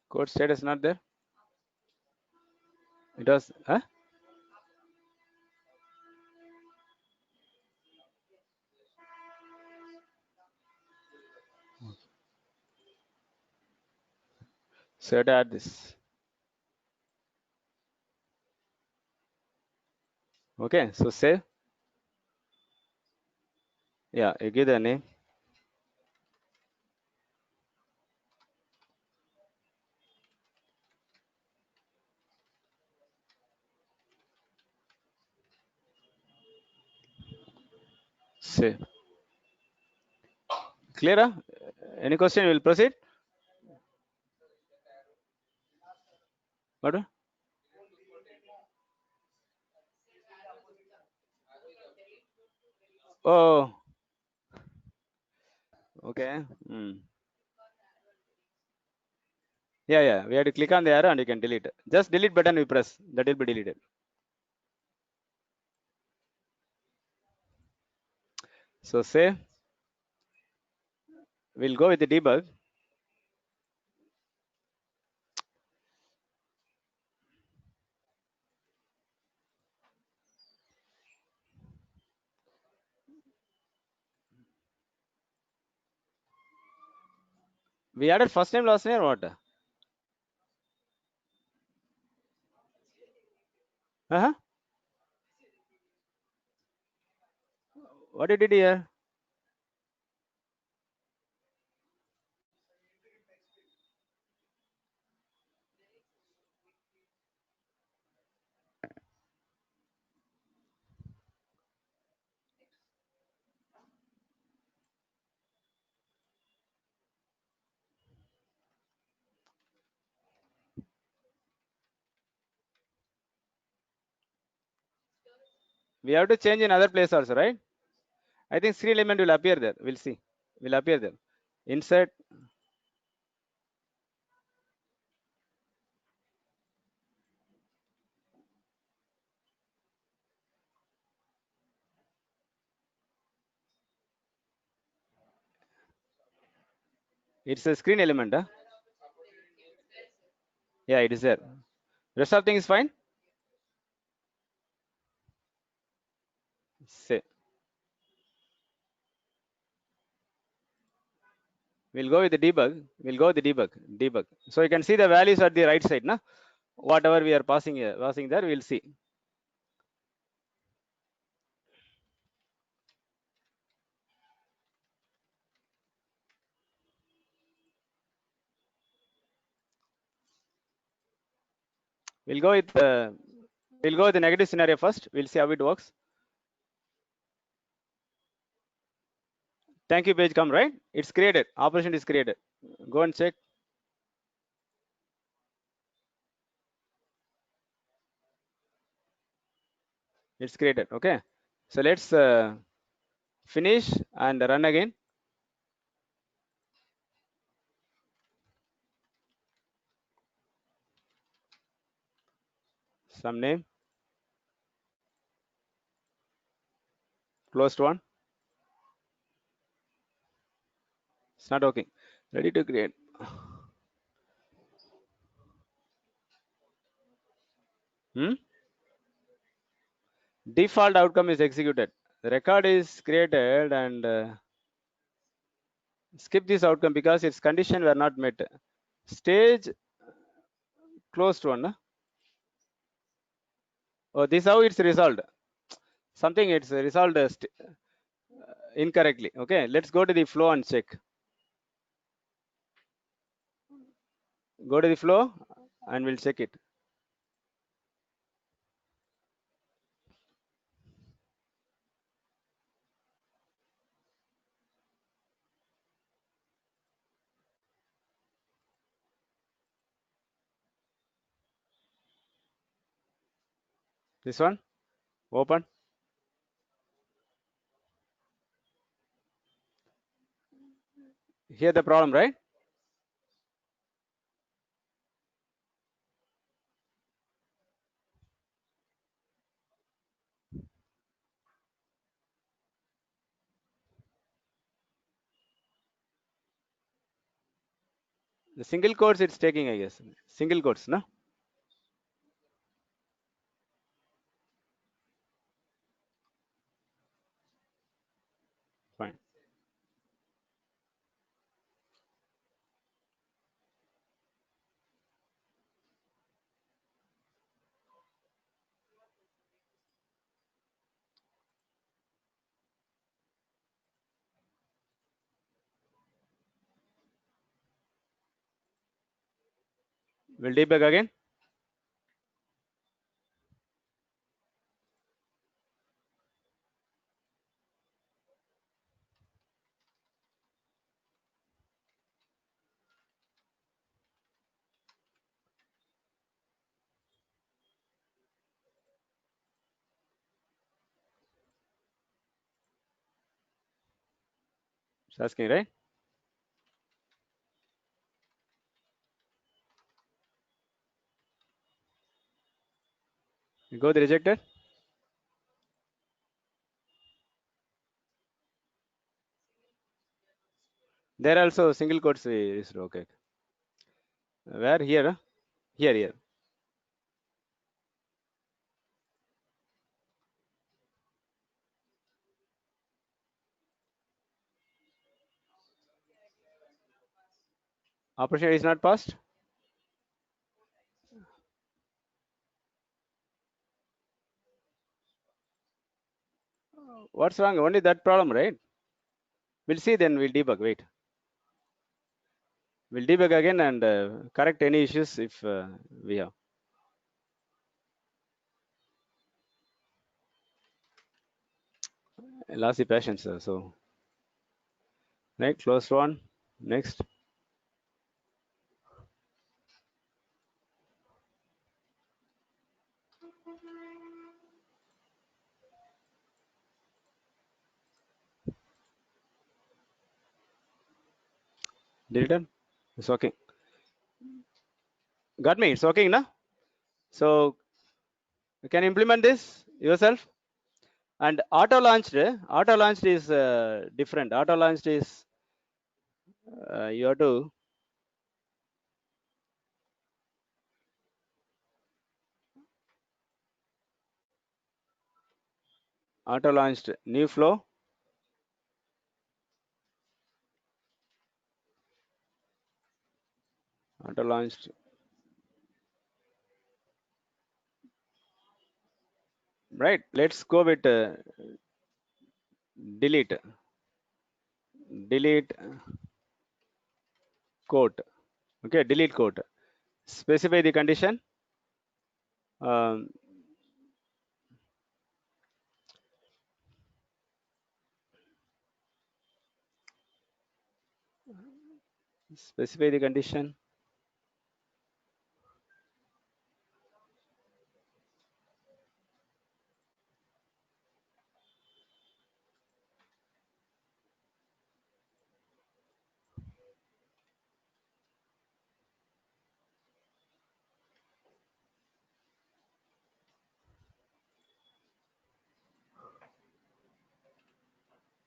Code status not there. It was, huh? So to add this. Okay. So save. Yeah. You give the name. Save. Clear? Any question? We will proceed. What? Oh. Okay. Yeah, yeah. We have to click on the arrow and you can delete. Just delete button we press. That will be deleted. So save. We'll go with the debug. We added first name, last name, or what? Uh-huh. What you did here? We have to change in other place also, right? I think screen element will appear there. We'll see. Will appear there. Insert. It's a screen element, huh? Yeah, it is there. Rest of thing is fine. Say. We'll go with the debug. We'll go with the debug. Debug. So you can see the values at the right side, na? Whatever we are passing here, passing there, we'll see. We'll go with the negative scenario first. We'll see how it works. Thank you page come, right? It's created. Operation is created. Go and check. It's created. Okay. So let's finish and run again. Some name. Closed one. It's not working. Ready to create. Default outcome is executed. The record is created and skip this outcome because its condition were not met. Stage closed one. Oh, this how it's resolved. Something it's resolved incorrectly. Okay, let's go to the flow and check. Go to the flow and we'll check it. This one, open. Here the problem, right? The single quotes it's taking, I guess. Single quotes, no? Fine. We'll debug again. It's asking, right? You go the rejected. There also single quotes is okay. Where here? Here. Operation is not passed. What's wrong? Only that problem, right? We'll see then. We'll debug. Wait. We'll debug again and correct any issues if we have. I lost the patience. So, right, closed one. Next. Deleted? It's okay. Got me? It's okay, na? So you can implement this yourself. And auto launched is different. Auto launched is you have to auto launched new flow. Auto launched. Right. Let's go with delete. Delete quote. Okay. Delete quote. Specify the condition. Um, specify the condition.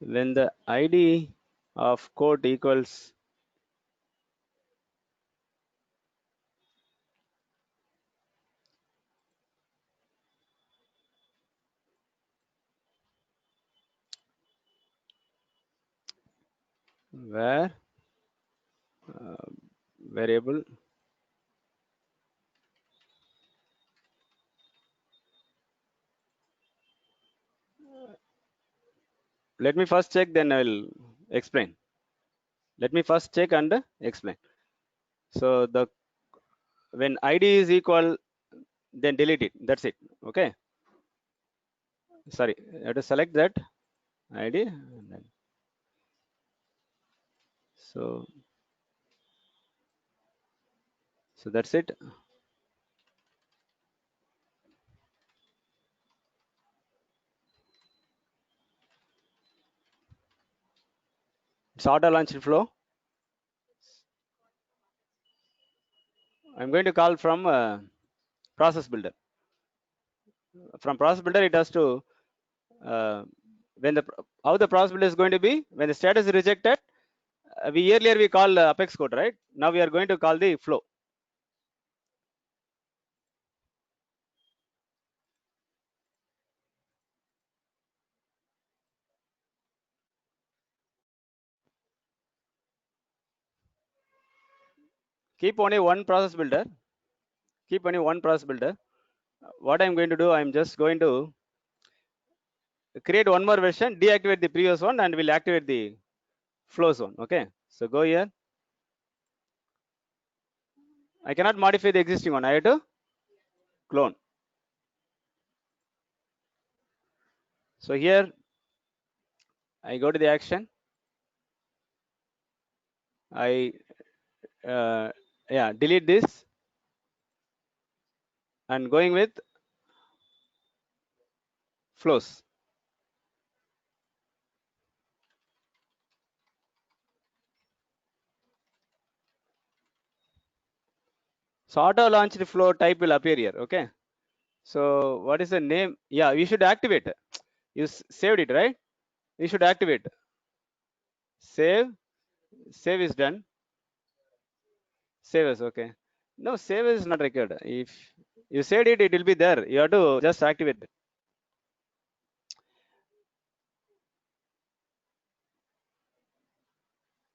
When the ID of quote equals where variable. Let me first check, then I will explain. Let me first check and explain. So the when ID is equal, then delete it. That's it. Okay. Sorry, I have to select that ID. And then, so that's it. It's auto launched flow. I'm going to call from process builder. From process builder, it has to when the how the process builder is going to be when the status is rejected. We earlier we call Apex code, right? Now we are going to call the flow. Keep only one process builder. Keep only one process builder. What I'm going to do, I'm just going to create one more version, deactivate the previous one, and we'll activate the flow zone. Okay. So go here. I cannot modify the existing one. I have to clone. So here I go to the action. I delete this and going with flows. So auto launched flow type will appear here. Okay. So what is the name? Yeah, you should activate. You saved it, right? You should activate. Save. Save is done. Save as okay. No, save is not required. If you saved it, it will be there. You have to just activate it.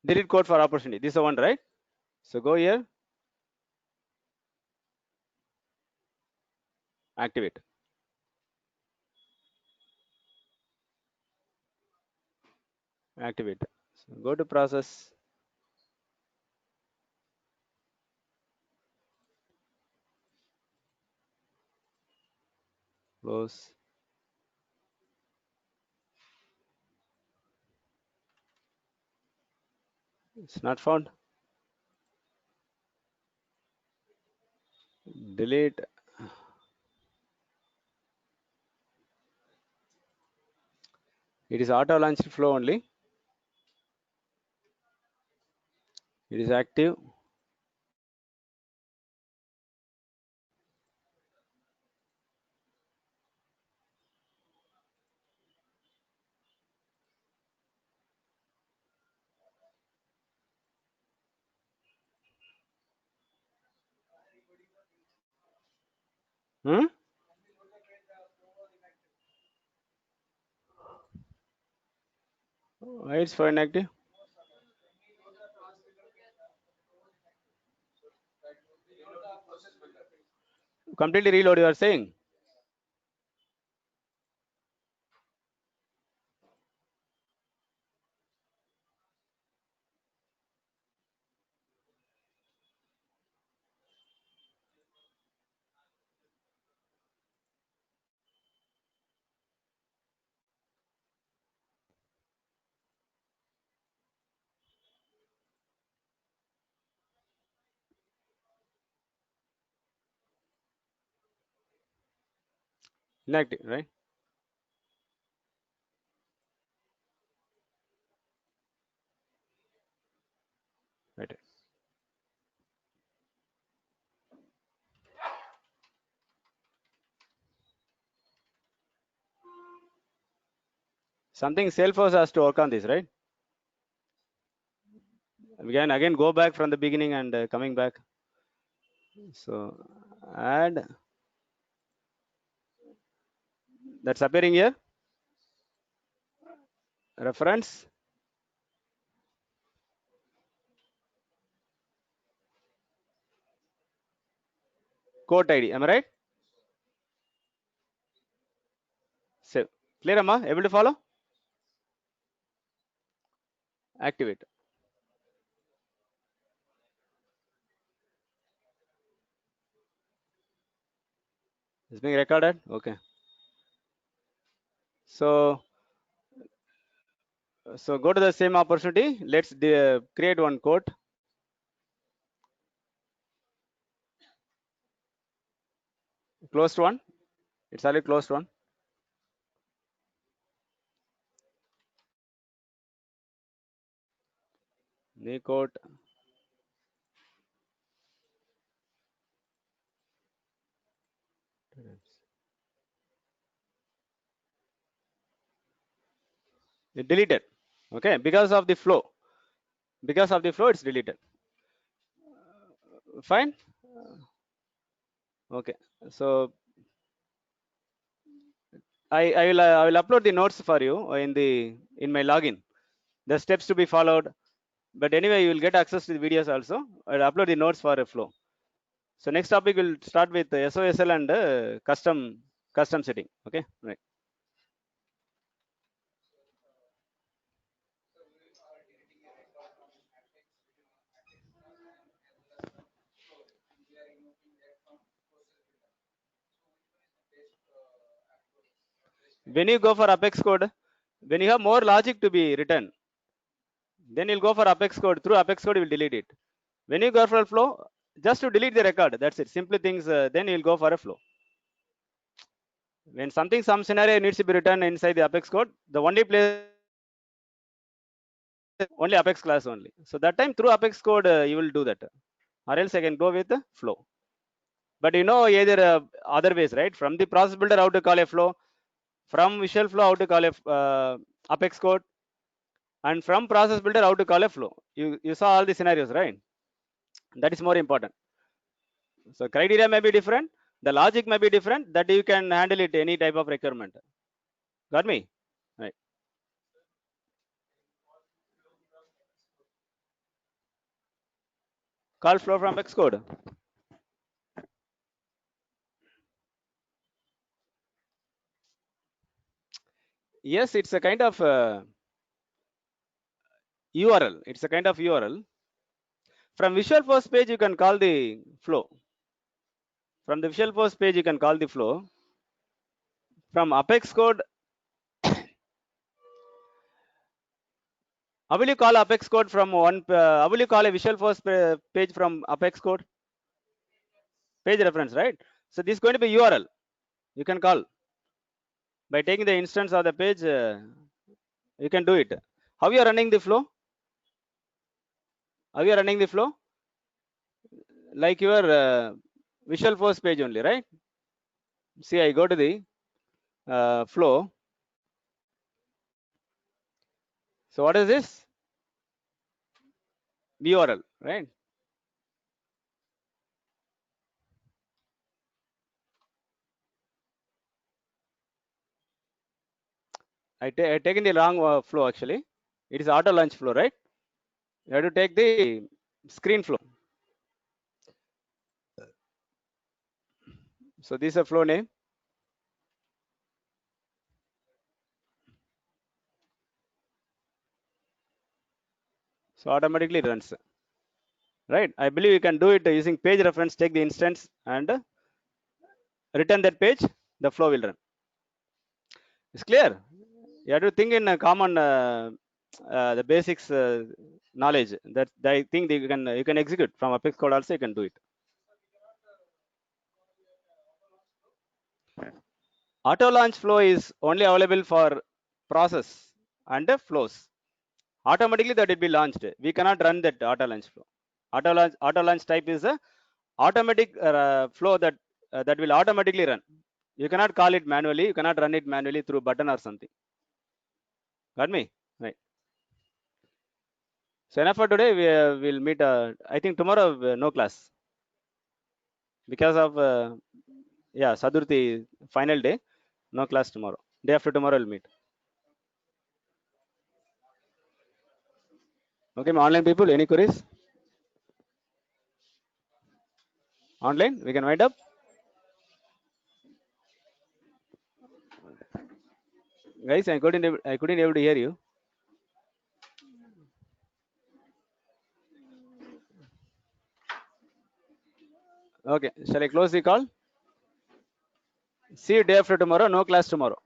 Delete code for opportunity. This is the one, right? So go here. Activate. Activate. So go to process. Close. It's not found. Delete. It is auto launched flow only. It is active. Hmm? Why it's for inactive? Completely reload, you are saying? Inactive, right? Right. Something Salesforce has to work on this, right? We can again go back from the beginning and coming back. So add, that's appearing here. Reference, quote ID. Am I right? Save. Clear, Amma? Able to follow? Activate. It's being recorded. Okay. So go to the same opportunity. Let's create one quote. Closed one. It's already closed one. New quote. It deleted. Okay, because of the flow. Because of the flow, it's deleted. Fine. Okay. So I will upload the notes for you in my login. The steps to be followed. But anyway, you will get access to the videos also. I'll upload the notes for a flow. So next topic will start with SOSL and custom setting. Okay, right. When you go for Apex code, when you have more logic to be written, then you'll go for Apex code. Through Apex code, you will delete it. When you go for a flow, just to delete the record, that's it. Simple things, then you'll go for a flow. When some scenario needs to be written inside the Apex code, the only place only Apex class only. So that time through Apex code, you will do that. Or else I can go with the flow. But you know either other ways, right? From the process builder, how to call a flow. From Visual Flow, how to call a Apex code. And from process builder, how to call a flow. You saw all the scenarios, right? That is more important. So criteria may be different. The logic may be different. That you can handle it any type of requirement. Got me? Right. Call flow from Xcode. Yes, it's a kind of URL. It's a kind of URL. From Visual Force page, you can call the flow. From the Visual Force page, you can call the flow. From Apex code, how will you call Apex code from one? How will you call a Visual Force page from Apex code? Page reference, right? So this is going to be URL. You can call by taking the instance of the page. You can do it. How you are running the flow? Are you running the flow? Like your Visual Force page only, right? See, I go to the flow. So what is this? URL, right? I taken the wrong flow actually. It is auto launch flow, right? You have to take the screen flow. So this is a flow name. So automatically it runs, right? I believe you can do it using page reference. Take the instance and return that page. The flow will run. It's clear. You have to think in a common the basics knowledge that I think that you can execute from Apex code also. You can do it. Auto launch flow is only available for process and flows. Automatically that will be launched. We cannot run that auto launch flow. Auto launch type is a automatic flow that will automatically run. You cannot call it manually. You cannot run it manually through button or something. Got me? Right. So enough for today. We will meet. I think tomorrow no class because of Sadurthi final day. No class tomorrow. Day after tomorrow we'll meet. Okay, my online people. Any queries? Online? We can wind up. Guys, I couldn't able to hear you. Okay, shall I close the call? See you day after tomorrow. No class tomorrow.